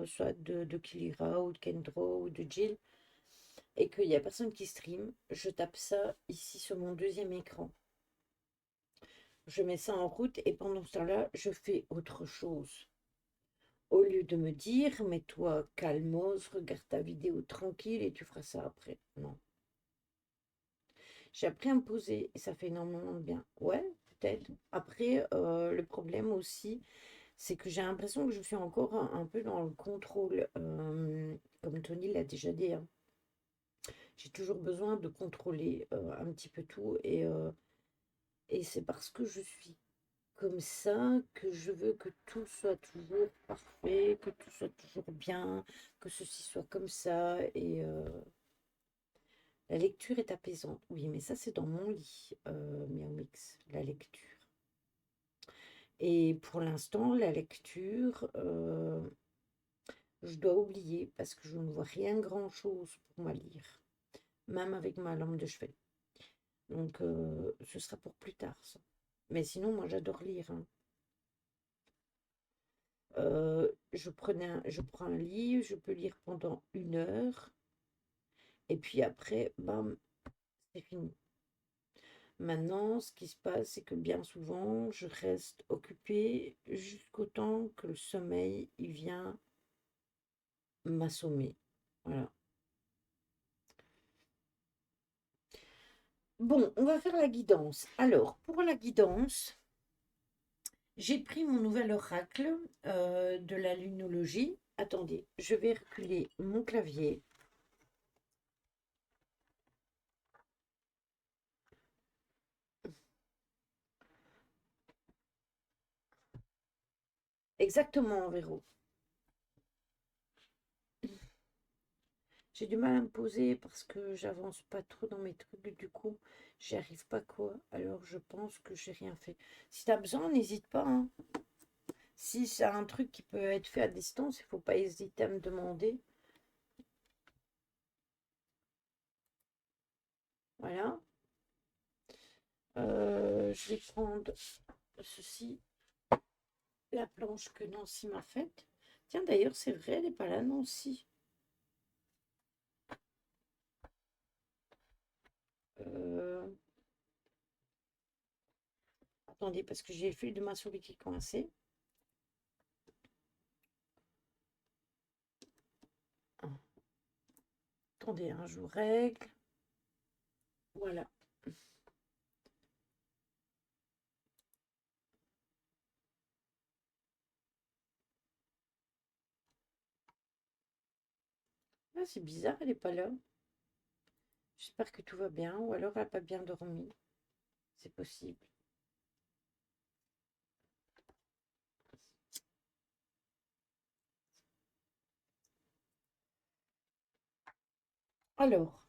soit de Kilira ou de Kendro ou de Jill, et qu'il n'y a personne qui stream, je tape ça ici sur mon deuxième écran. Je mets ça en route et pendant ce temps-là, je fais autre chose. Au lieu de me dire, mais toi, calmos, regarde ta vidéo tranquille et tu feras ça après. Non. J'ai appris à me poser et ça fait énormément de bien. Ouais, peut-être. Après, le problème aussi, c'est que j'ai l'impression que je suis encore un peu dans le contrôle. Comme Tony l'a déjà dit, hein. J'ai toujours besoin de contrôler un petit peu tout. Et c'est parce que je suis comme ça que je veux que tout soit toujours parfait, que tout soit toujours bien, que ceci soit comme ça. Et la lecture est apaisante. Oui, mais ça, c'est dans mon lit, Miao Mix, la lecture. Et pour l'instant, la lecture, je dois oublier parce que je ne vois rien grand-chose pour moi lire, même avec ma lampe de chevet. Donc, ce sera pour plus tard, ça. Mais sinon, moi, j'adore lire, hein. Je prends un livre, je peux lire pendant 1 heure, et puis après, bam, c'est fini. Maintenant, ce qui se passe, c'est que bien souvent, je reste occupée jusqu'au temps que le sommeil, il vient m'assommer. Voilà. Bon, on va faire la guidance. Alors, pour la guidance, j'ai pris mon nouvel oracle de la lunologie. Attendez, je vais reculer mon clavier. Exactement, Véro. J'ai du mal à me poser parce que j'avance pas trop dans mes trucs. Du coup, j'y arrive pas quoi. Alors, je pense que j'ai rien fait. Si tu as besoin, n'hésite pas, hein. Si c'est un truc qui peut être fait à distance, il faut pas hésiter à me demander. Voilà. Je vais prendre ceci, la planche que Nancy m'a faite. Tiens, d'ailleurs, c'est vrai, elle n'est pas là, Nancy. Euh, Attendez, parce que j'ai le fil de ma souris qui est coincé. Ah, attendez, hein, je vous règle. Voilà. Ah, c'est bizarre, elle n'est pas là. J'espère que tout va bien, ou alors elle n'a pas bien dormi. C'est possible. Alors,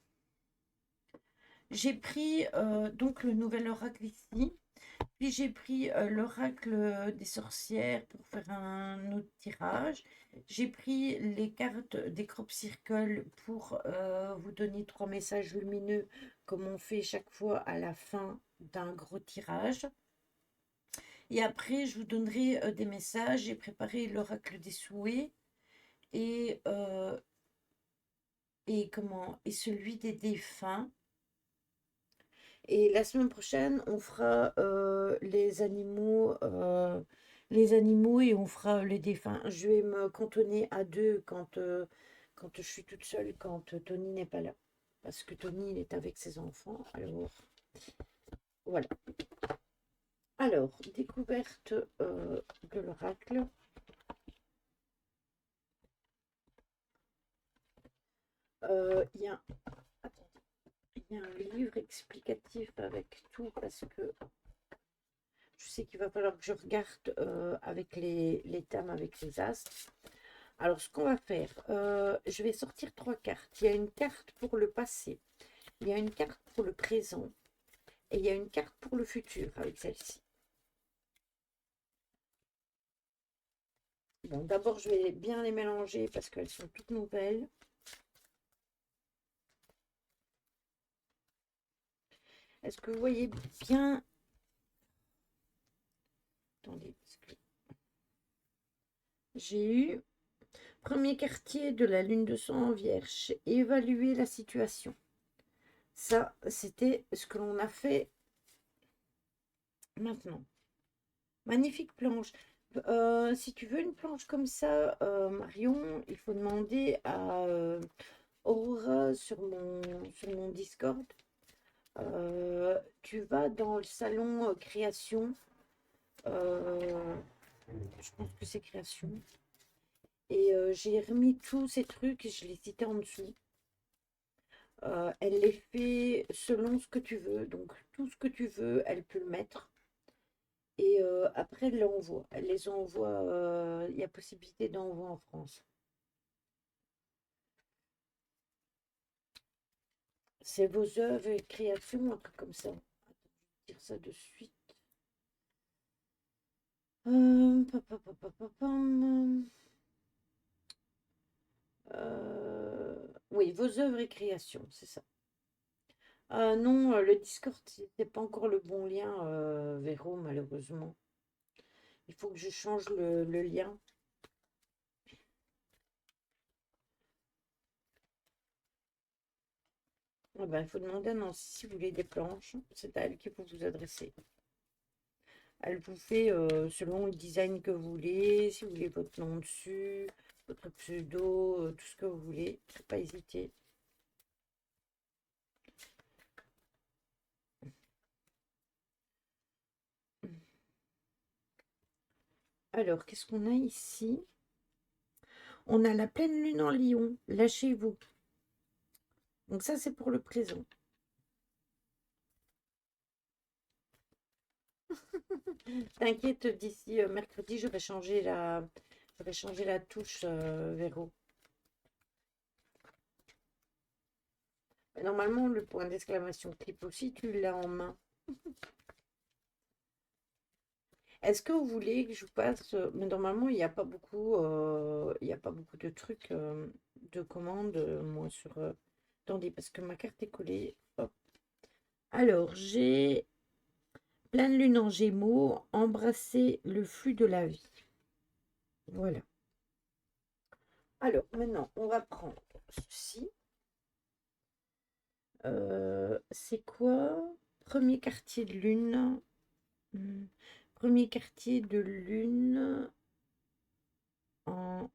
j'ai pris donc le nouvel oracle ici. Puis j'ai pris l'oracle des sorcières pour faire un autre tirage. J'ai pris les cartes des crop circles pour vous donner 3 messages lumineux comme on fait chaque fois à la fin d'un gros tirage. Et après, je vous donnerai des messages. J'ai préparé l'oracle des souhaits et, et celui des défunts. Et la semaine prochaine, on fera les animaux et on fera les défunts. Je vais me cantonner à 2 quand je suis toute seule, quand Tony n'est pas là. Parce que Tony, il est avec ses enfants. Alors, voilà. Alors, découverte de l'oracle. Il y a, attendez, il y a un livre explicatif avec tout parce que je sais qu'il va falloir que je regarde avec les thèmes, avec les astres. Alors, ce qu'on va faire, je vais sortir 3 cartes. Il y a une carte pour le passé, il y a une carte pour le présent et il y a une carte pour le futur avec celle-ci. Bon, d'abord, je vais bien les mélanger parce qu'elles sont toutes nouvelles. Est-ce que vous voyez bien? Attendez, parce que j'ai eu premier quartier de la lune de sang en vierge, évaluer la situation. Ça, c'était ce que l'on a fait maintenant. Magnifique planche. Si tu veux une planche comme ça, Marion, il faut demander à Aurora sur mon Discord. Tu vas dans le salon création. Je pense que c'est création. Et j'ai remis tous ces trucs et je les citais en dessous. Elle les fait selon ce que tu veux. Donc tout ce que tu veux, elle peut le mettre. Et après, elle l'envoie. Elle les envoie. Il y a possibilité d'envoi en France. C'est vos œuvres et créations, un truc comme ça. Attends, je vais dire ça de suite. Oui, vos œuvres et créations, c'est ça. Non, le Discord, c'est pas encore le bon lien, Véro, malheureusement. Il faut que je change le lien. Ah ben, il faut demander à Nancy si vous voulez des planches. C'est à elle qu'il faut vous adresser. Elle vous fait selon le design que vous voulez, si vous voulez votre nom dessus, votre pseudo, tout ce que vous voulez. Faut pas hésiter. Alors, qu'est-ce qu'on a ici? On a la pleine lune en Lion. Lâchez-vous. Donc ça, c'est pour le présent. T'inquiète, d'ici mercredi, j'aurais changé la touche, Véro. Mais normalement, le point d'exclamation clip aussi, tu l'as en main. Est-ce que vous voulez que je vous passe, mais normalement, il y a pas beaucoup de trucs de commandes, moi, sur. Attendez, parce que ma carte est collée. Hop. Alors, j'ai pleine lune en Gémeaux, embrasser le flux de la vie. Voilà. Alors, maintenant, on va prendre ceci. C'est quoi? Premier quartier de lune. Premier quartier de lune en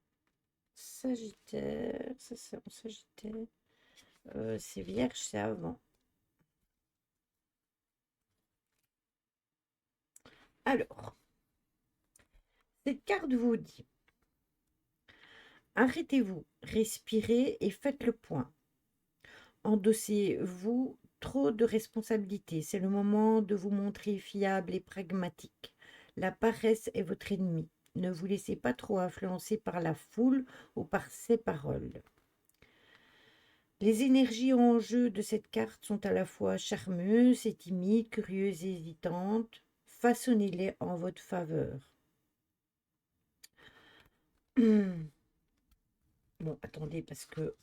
Sagittaire. Ça, c'est en Sagittaire. C'est Vierge, c'est avant. Alors, cette carte vous dit, arrêtez-vous, respirez et faites le point. Endossez-vous trop de responsabilités. C'est le moment de vous montrer fiable et pragmatique. La paresse est votre ennemi. Ne vous laissez pas trop influencer par la foule ou par ses paroles. Les énergies en jeu de cette carte sont à la fois charmeuses et timides, curieuses et hésitantes. Façonnez-les en votre faveur. Bon, attendez, parce que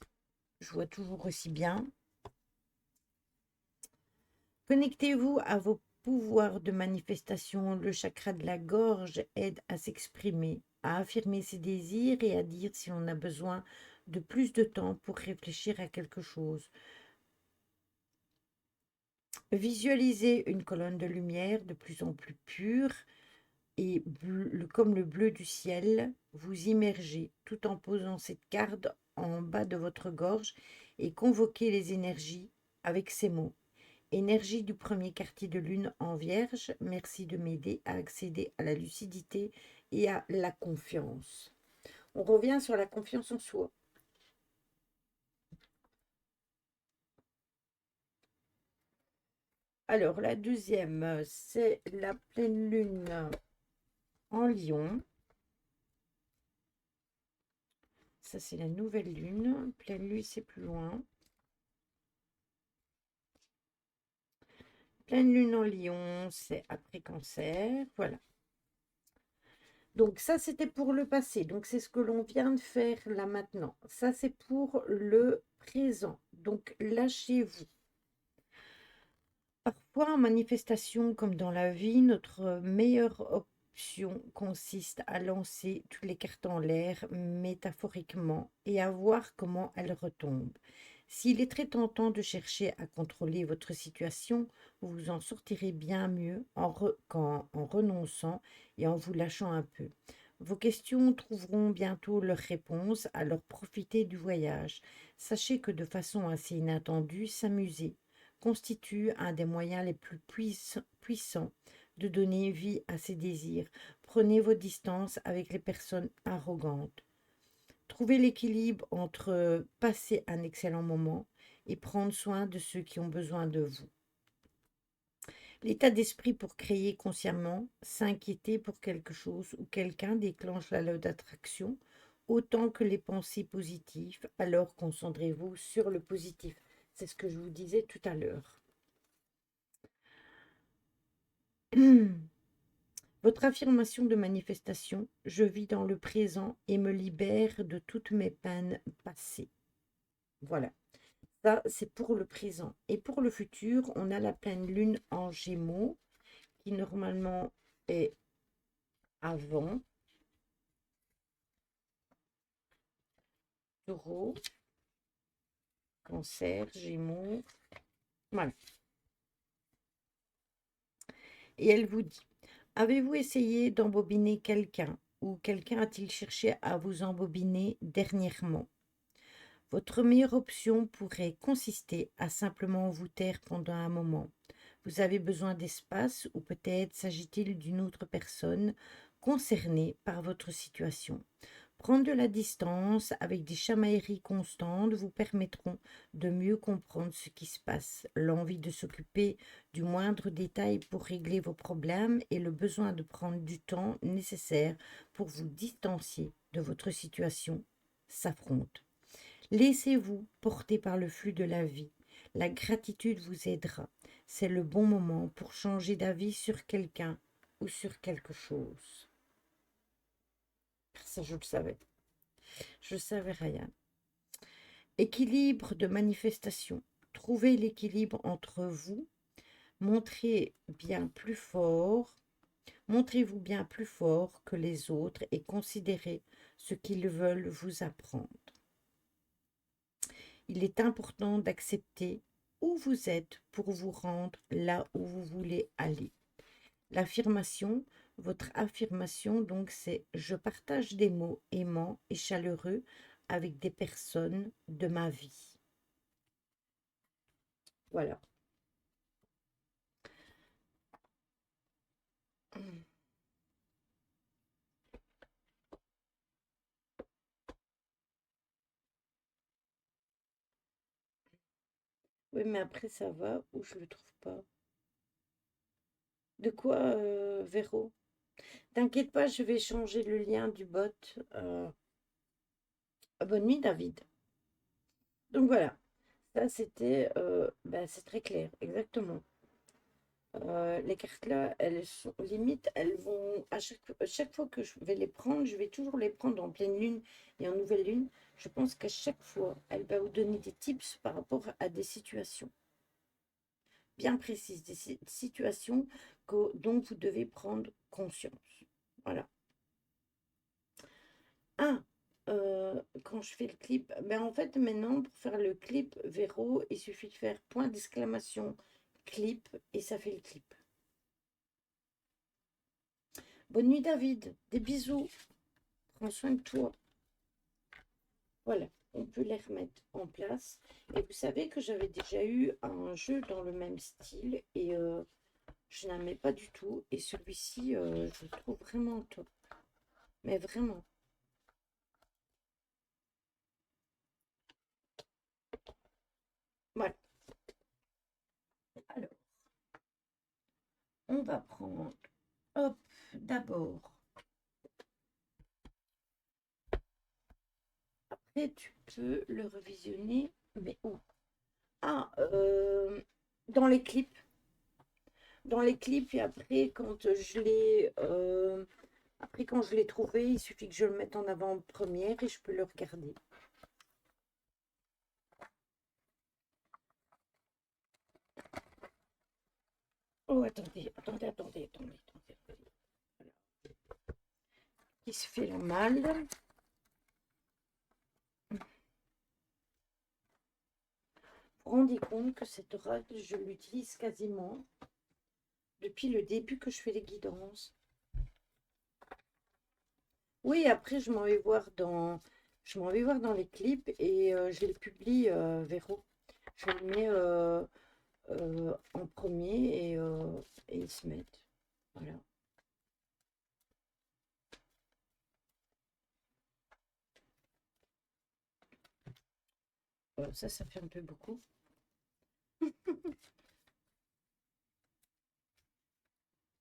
je vois toujours aussi bien. Connectez-vous à vos pouvoirs de manifestation. Le chakra de la gorge aide à s'exprimer, à affirmer ses désirs et à dire si l'on a besoin de plus de temps pour réfléchir à quelque chose. Visualisez une colonne de lumière de plus en plus pure et comme le bleu du ciel, vous immergez tout en posant cette carte en bas de votre gorge et convoquez les énergies avec ces mots. Énergie du premier quartier de lune en Vierge, merci de m'aider à accéder à la lucidité et à la confiance. On revient sur la confiance en soi. Alors, la deuxième, c'est la pleine lune en Lion. Ça, c'est la nouvelle lune. Pleine lune, c'est plus loin. Pleine lune en Lion, c'est après Cancer. Voilà. Donc ça, c'était pour le passé. Donc c'est ce que l'on vient de faire là maintenant. Ça, c'est pour le présent. Donc lâchez-vous. Parfois, en manifestation comme dans la vie, notre meilleure option consiste à lancer toutes les cartes en l'air métaphoriquement et à voir comment elles retombent. S'il est très tentant de chercher à contrôler votre situation, vous vous en sortirez bien mieux en renonçant et en vous lâchant un peu. Vos questions trouveront bientôt leurs réponses, alors profitez du voyage. Sachez que de façon assez inattendue, s'amuser constitue un des moyens les plus puissants de donner vie à ses désirs. Prenez vos distances avec les personnes arrogantes. Trouvez l'équilibre entre passer un excellent moment et prendre soin de ceux qui ont besoin de vous. L'état d'esprit pour créer consciemment, s'inquiéter pour quelque chose ou quelqu'un déclenche la loi d'attraction autant que les pensées positives, alors concentrez-vous sur le positif. C'est ce que je vous disais tout à l'heure. Votre affirmation de manifestation, je vis dans le présent et me libère de toutes mes peines passées. Voilà, ça c'est pour le présent. Et pour le futur, on a la pleine lune en Gémeaux qui normalement est avant Taureau. Cancer, Gémeaux. Voilà. Et elle vous dit, avez-vous essayé d'embobiner quelqu'un ou quelqu'un a-t-il cherché à vous embobiner dernièrement? Votre meilleure option pourrait consister à simplement vous taire pendant un moment. Vous avez besoin d'espace ou peut-être s'agit-il d'une autre personne concernée par votre situation. Prendre de la distance avec des chamailleries constantes vous permettront de mieux comprendre ce qui se passe. L'envie de s'occuper du moindre détail pour régler vos problèmes et le besoin de prendre du temps nécessaire pour vous distancier de votre situation s'affrontent. Laissez-vous porter par le flux de la vie. La gratitude vous aidera. C'est le bon moment pour changer d'avis sur quelqu'un ou sur quelque chose. Ça, je le savais. Je le savais, Ryan. Équilibre de manifestation. Trouvez l'équilibre entre vous. Montrez bien plus fort. Montrez-vous bien plus fort que les autres et considérez ce qu'ils veulent vous apprendre. Il est important d'accepter où vous êtes pour vous rendre là où vous voulez aller. L'affirmation, votre affirmation, donc, c'est « Je partage des mots aimants et chaleureux avec des personnes de ma vie ». Voilà. Oui, mais après, ça va ou je le trouve pas. De quoi, Véro? T'inquiète pas, je vais changer le lien du bot. Bonne nuit, David. Donc voilà, ça c'était, c'est très clair, exactement. Les cartes là, elles sont limite, elles vont à chaque fois que je vais les prendre, je vais toujours les prendre en pleine lune et en nouvelle lune. Je pense qu'à chaque fois, elle va vous donner des tips par rapport à des situations bien précises, des situations dont vous devez prendre conscience. Voilà. Ah, quand je fais le clip, ben en fait maintenant pour faire le clip Véro, il suffit de faire point d'exclamation clip et ça fait le clip. Bonne nuit David, des bisous, prends soin de toi. Voilà, on peut les remettre en place. Et vous savez que j'avais déjà eu un jeu dans le même style et je n'aimais pas du tout. Et celui-ci, je le trouve vraiment top. Mais vraiment. Voilà. Alors, on va prendre, hop, d'abord. Après, tu peux le revisionner, mais où? Ah, dans les clips. Dans les clips, et après, quand je l'ai trouvé, il suffit que je le mette en avant-première et je peux le regarder. Oh, attendez. Voilà. Il se fait la malle. Vous vous rendez compte que cette oracle, je l'utilise quasiment depuis le début que je fais les guidances. Oui, après, je m'en vais voir dans les clips et je les publie, Véro. Je les mets en premier et ils se mettent. Voilà. Ça fait un peu beaucoup.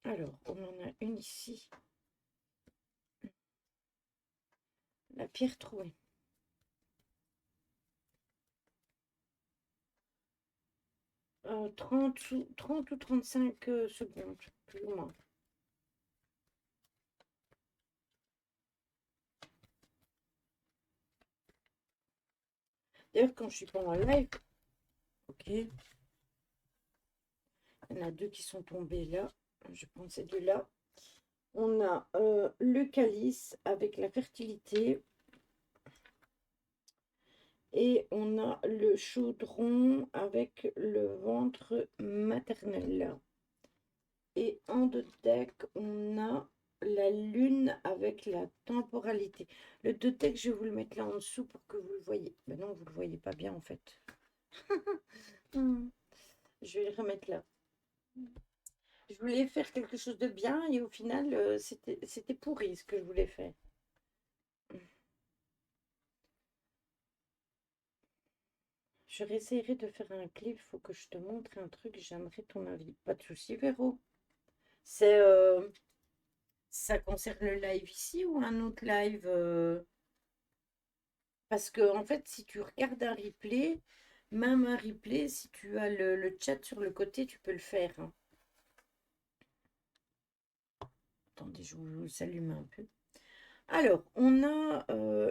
Alors, on en a une ici. La pierre trouée. 30 ou 35 secondes, plus ou moins. D'ailleurs, quand je suis pas en live, ok, il y en a deux qui sont tombés là. Je prends ces deux-là. On a le calice avec la fertilité Et on a le chaudron avec le ventre maternel. Et en deux deck, on a la lune avec la temporalité. Le deux deck, je vais vous le mettre là en dessous pour que vous le voyez. Ben non, vous ne le voyez pas bien en fait. Je vais le remettre là. Je voulais faire quelque chose de bien et au final, c'était pourri ce que je voulais faire. Je réessayerai de faire un clip, il faut que je te montre un truc, j'aimerais ton avis. Pas de souci, Véro. C'est, ça concerne le live ici ou un autre live parce que en fait, si tu regardes un replay, même un replay, si tu as le chat sur le côté, tu peux le faire, hein. Attendez, je vous s'allume un peu. Alors, on a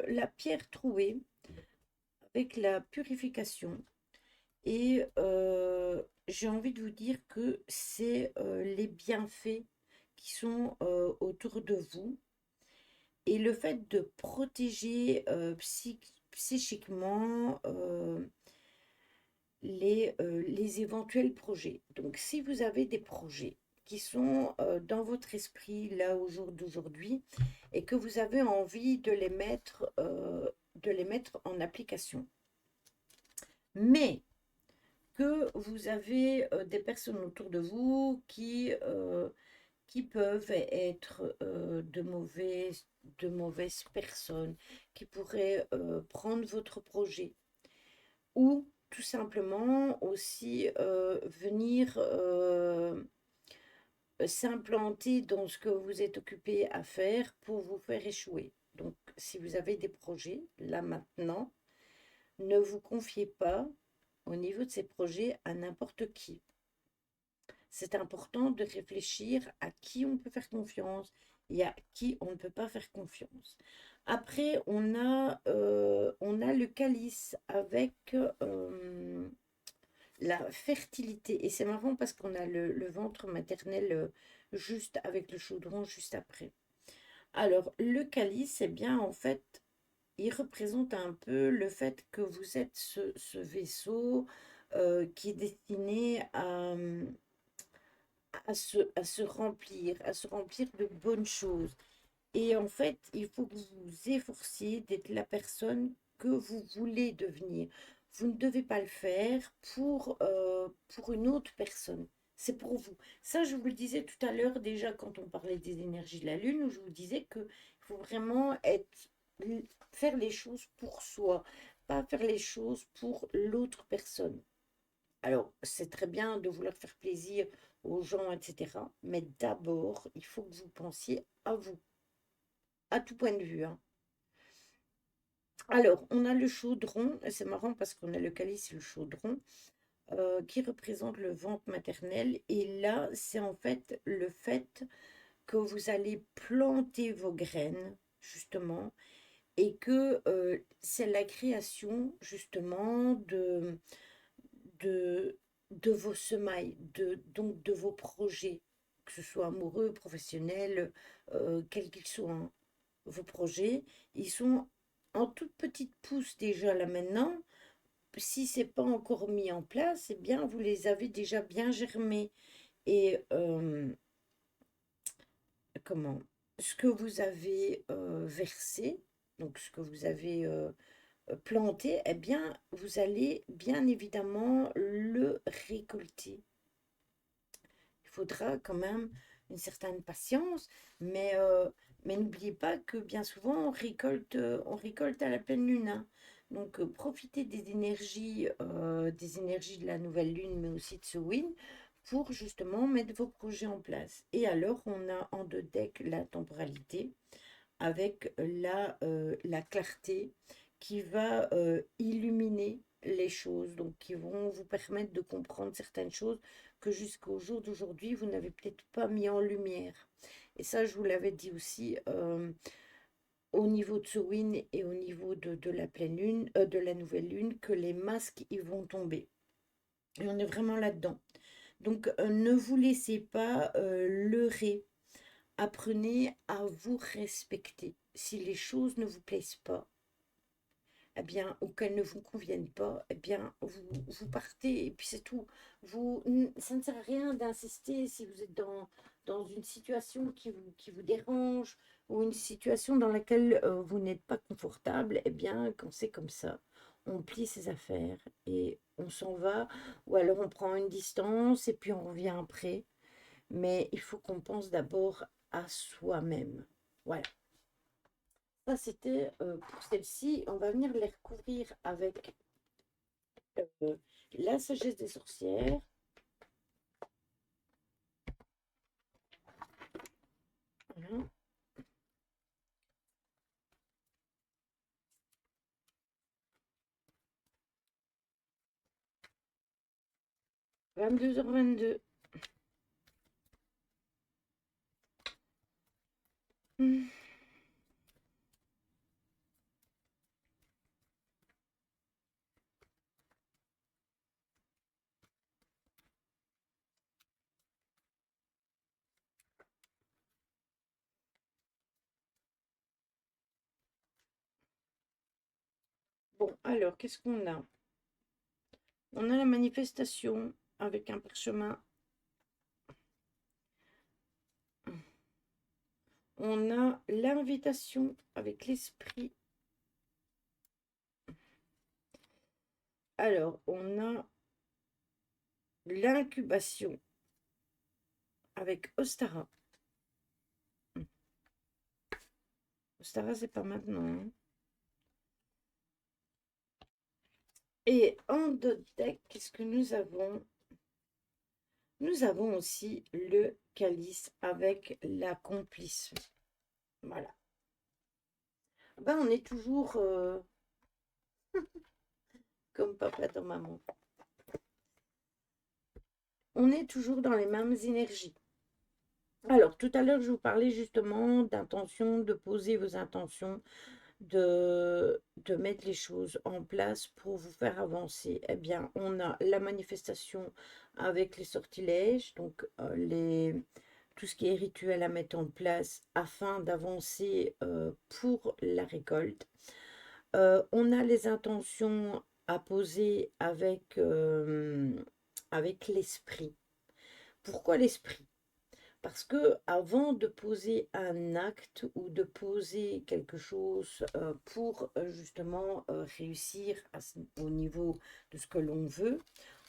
la pierre trouée avec la purification. Et j'ai envie de vous dire que c'est les bienfaits qui sont autour de vous et le fait de protéger psychiquement les éventuels projets. Donc, si vous avez des projets qui sont dans votre esprit là au jour d'aujourd'hui et que vous avez envie de les mettre en application, mais que vous avez des personnes autour de vous qui peuvent être de mauvaises personnes, qui pourraient prendre votre projet, ou tout simplement aussi venir s'implanter dans ce que vous êtes occupé à faire pour vous faire échouer. Donc, si vous avez des projets, là maintenant, ne vous confiez pas au niveau de ces projets à n'importe qui. C'est important de réfléchir à qui on peut faire confiance et à qui on ne peut pas faire confiance. Après, on a le calice avec la fertilité. Et c'est marrant parce qu'on a le ventre maternel juste avec le chaudron juste après. Alors, le calice, c'est bien en fait, il représente un peu le fait que vous êtes ce vaisseau qui est destiné à se remplir de bonnes choses. Et en fait, il faut que vous vous efforciez d'être la personne que vous voulez devenir. Vous ne devez pas le faire pour une autre personne. C'est pour vous. Ça, je vous le disais tout à l'heure déjà quand on parlait des énergies de la Lune, où je vous disais qu'il faut vraiment faire les choses pour soi, pas faire les choses pour l'autre personne. Alors, c'est très bien de vouloir faire plaisir aux gens, etc. Mais d'abord, il faut que vous pensiez à vous, à tout point de vue, hein. Alors, on a le chaudron, et c'est marrant parce qu'on a le calice et le chaudron, qui représente le ventre maternel. Et là, c'est en fait le fait que vous allez planter vos graines, justement, et que c'est la création, justement, de, de vos semailles, donc de vos projets, que ce soit amoureux, professionnels, quels qu'ils soient, hein. Vos projets, ils sont en toute petite pousse déjà là maintenant. Si c'est pas encore mis en place, eh bien vous les avez déjà bien germés. Et comment ce que vous avez versé, donc ce que vous avez planté, eh bien vous allez bien évidemment le récolter. Il faudra quand même une certaine patience, mais n'oubliez pas que bien souvent on récolte à la pleine lune, hein. Donc profitez des énergies de la nouvelle lune, mais aussi de ce win, pour justement mettre vos projets en place. Et alors, on a en deux decks la temporalité avec la clarté qui va illuminer les choses, donc qui vont vous permettre de comprendre certaines choses que jusqu'au jour d'aujourd'hui, vous n'avez peut-être pas mis en lumière. Et ça, je vous l'avais dit aussi au niveau de ce win et au niveau de la pleine lune, de la nouvelle lune, que les masques, ils vont tomber. Et on est vraiment là-dedans. Donc, ne vous laissez pas leurrer. Apprenez à vous respecter. Si les choses ne vous plaisent pas, eh bien, ou qu'elles ne vous conviennent pas, eh bien, vous partez et puis c'est tout. Ça ne sert à rien d'insister si vous êtes dans une situation qui vous dérange ou une situation dans laquelle vous n'êtes pas confortable. Eh bien, quand c'est comme ça, on plie ses affaires et on s'en va, ou alors on prend une distance et puis on revient après. Mais il faut qu'on pense d'abord à soi-même. Voilà. Ça, c'était pour celle-ci. On va venir les recouvrir avec euh, la sagesse des sorcières. Voilà. 22h22. Bon, alors, qu'est-ce qu'on a? On a la manifestation avec un parchemin. On a l'invitation avec l'esprit. Alors, on a l'incubation avec Ostara. Ostara, c'est pas maintenant, hein. Et en d'autres deck, qu'est-ce que nous avons? Nous avons aussi le calice avec l'accomplissement. Voilà. Ben, on est toujours comme papa dans maman. On est toujours dans les mêmes énergies. Alors, tout à l'heure, je vous parlais justement d'intention, de poser vos intentions, de mettre les choses en place pour vous faire avancer. Eh bien, on a la manifestation avec les sortilèges, donc tout ce qui est rituel à mettre en place afin d'avancer pour la récolte. On a les intentions à poser avec l'esprit. Pourquoi l'esprit? Parce que avant de poser un acte ou de poser quelque chose pour justement réussir au niveau de ce que l'on veut,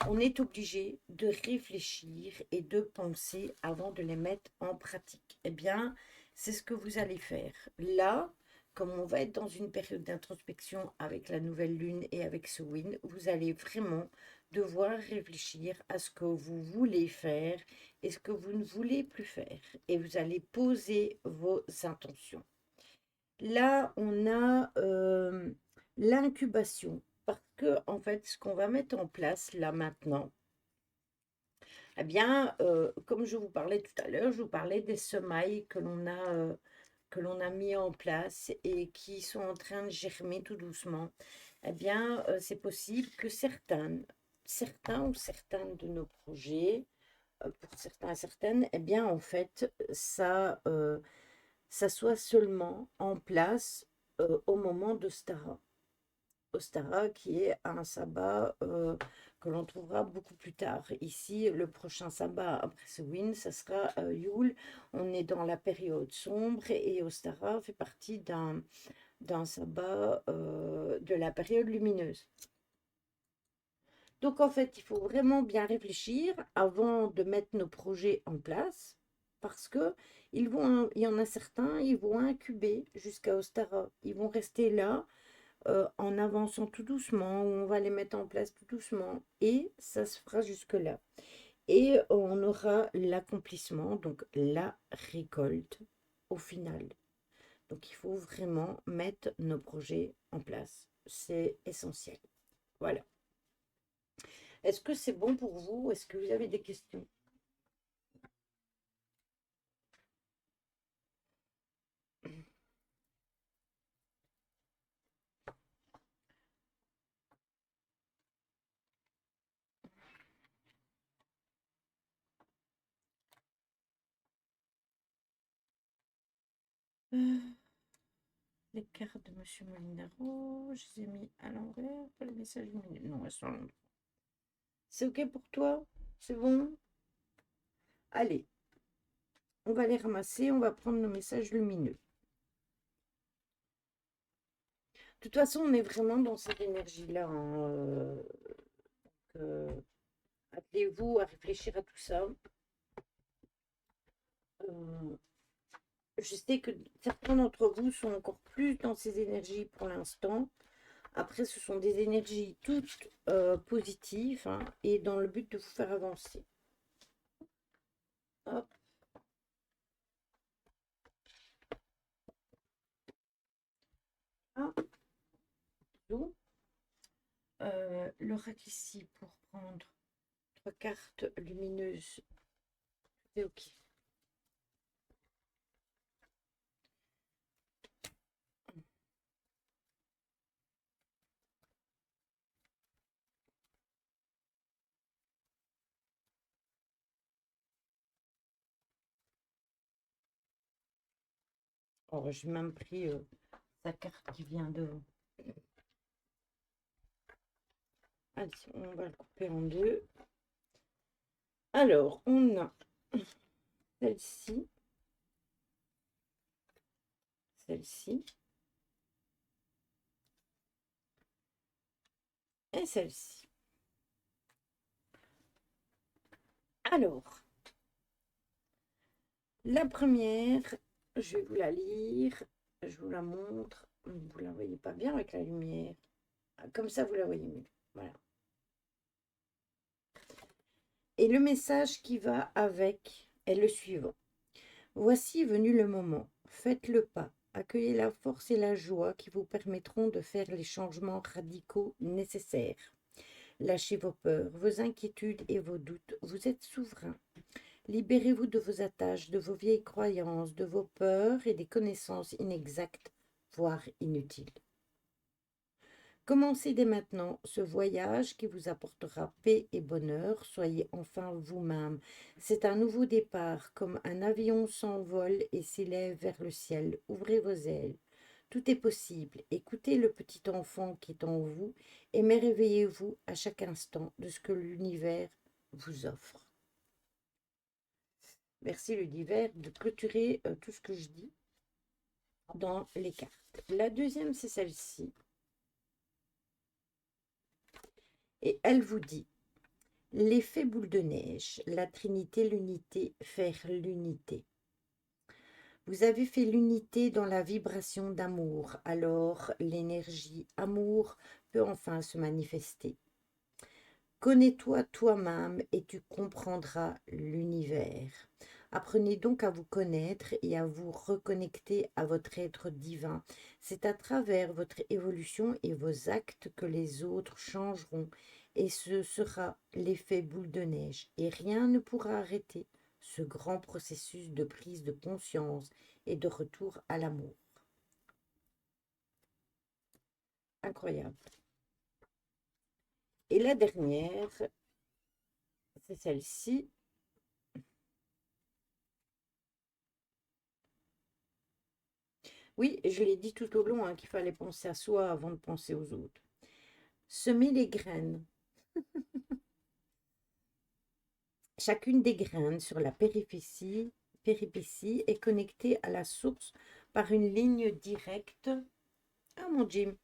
on est obligé de réfléchir et de penser avant de les mettre en pratique. Eh bien, c'est ce que vous allez faire. Là, comme on va être dans une période d'introspection avec la nouvelle lune et avec ce wind, vous allez vraiment devoir réfléchir à ce que vous voulez faire et ce que vous ne voulez plus faire. Et vous allez poser vos intentions. Là, on a l'incubation. Parce que, en fait, ce qu'on va mettre en place là maintenant, eh bien, comme je vous parlais tout à l'heure, je vous parlais des semailles que l'on a mis en place et qui sont en train de germer tout doucement. Eh bien, c'est possible que certains ou certaines de nos projets pour certains et certaines, eh bien, en fait, ça soit seulement en place au moment d'Ostara. Ostara qui est un sabbat que l'on trouvera beaucoup plus tard. Ici, le prochain sabbat après ce win, ça sera Yule. On est dans la période sombre et Ostara fait partie d'un sabbat de la période lumineuse. Donc en fait, il faut vraiment bien réfléchir avant de mettre nos projets en place parce que il y en a certains, ils vont incuber jusqu'à Ostara. Ils vont rester là en avançant tout doucement, ou on va les mettre en place tout doucement et ça se fera jusque-là. Et on aura l'accomplissement, donc la récolte au final. Donc il faut vraiment mettre nos projets en place. C'est essentiel. Voilà. Est-ce que c'est bon pour vous? Est-ce que vous avez des questions? les cartes de Monsieur Molinaro. Je les ai mis à l'envers pour les messages lumineux. Non, elles sont à l'endroit. C'est ok pour toi? C'est bon? Allez, on va les ramasser. On va prendre nos messages lumineux. De toute façon, on est vraiment dans cette énergie-là, hein, appelez-vous à réfléchir à tout ça. Je sais que certains d'entre vous sont encore plus dans ces énergies pour l'instant. Après, ce sont des énergies toutes positives, hein, et dans le but de vous faire avancer. Hop. Ah. L'oracle ici pour prendre 3 cartes lumineuses. C'est ok. Oh, j'ai même pris sa carte qui vient de... Allez, on va le couper en deux. Alors, on a celle-ci, celle-ci et celle-ci. Alors, la première, je vais vous la lire, je vous la montre. Vous la voyez pas bien avec la lumière. Comme ça, vous la voyez mieux. Voilà. Et le message qui va avec est le suivant. Voici venu le moment. Faites le pas. Accueillez la force et la joie qui vous permettront de faire les changements radicaux nécessaires. Lâchez vos peurs, vos inquiétudes et vos doutes. Vous êtes souverain. Libérez-vous de vos attaches, de vos vieilles croyances, de vos peurs et des connaissances inexactes, voire inutiles. Commencez dès maintenant ce voyage qui vous apportera paix et bonheur. Soyez enfin vous-même. C'est un nouveau départ, comme un avion s'envole et s'élève vers le ciel. Ouvrez vos ailes. Tout est possible. Écoutez le petit enfant qui est en vous et réveillez-vous à chaque instant de ce que l'univers vous offre. Merci l'univers de clôturer tout ce que je dis dans les cartes. La deuxième, c'est celle-ci. Et elle vous dit, l'effet boule de neige, la trinité, l'unité, faire l'unité. Vous avez fait l'unité dans la vibration d'amour, alors l'énergie amour peut enfin se manifester. Connais-toi toi-même et tu comprendras l'univers. Apprenez donc à vous connaître et à vous reconnecter à votre être divin. C'est à travers votre évolution et vos actes que les autres changeront et ce sera l'effet boule de neige. Et rien ne pourra arrêter ce grand processus de prise de conscience et de retour à l'amour. Incroyable. Et la dernière, c'est celle-ci. Oui, je l'ai dit tout au long, hein, qu'il fallait penser à soi avant de penser aux autres. Semer les graines. Chacune des graines sur la péripétie est connectée à la source par une ligne directe. Ah mon Jim,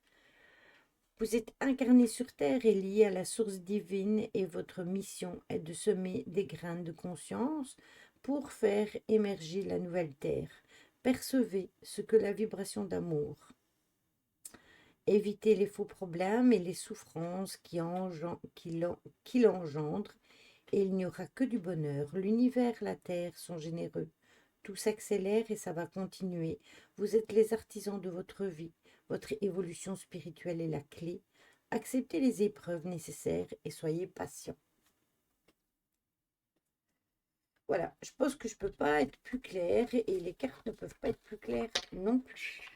vous êtes incarné sur Terre et lié à la source divine et votre mission est de semer des graines de conscience pour faire émerger la nouvelle Terre. Percevez ce que la vibration d'amour. Évitez les faux problèmes et les souffrances qui l'engendrent et il n'y aura que du bonheur. L'univers, la terre sont généreux. Tout s'accélère et ça va continuer. Vous êtes les artisans de votre vie. Votre évolution spirituelle est la clé. Acceptez les épreuves nécessaires et soyez patient. Voilà, je pense que je ne peux pas être plus claire et les cartes ne peuvent pas être plus claires non plus.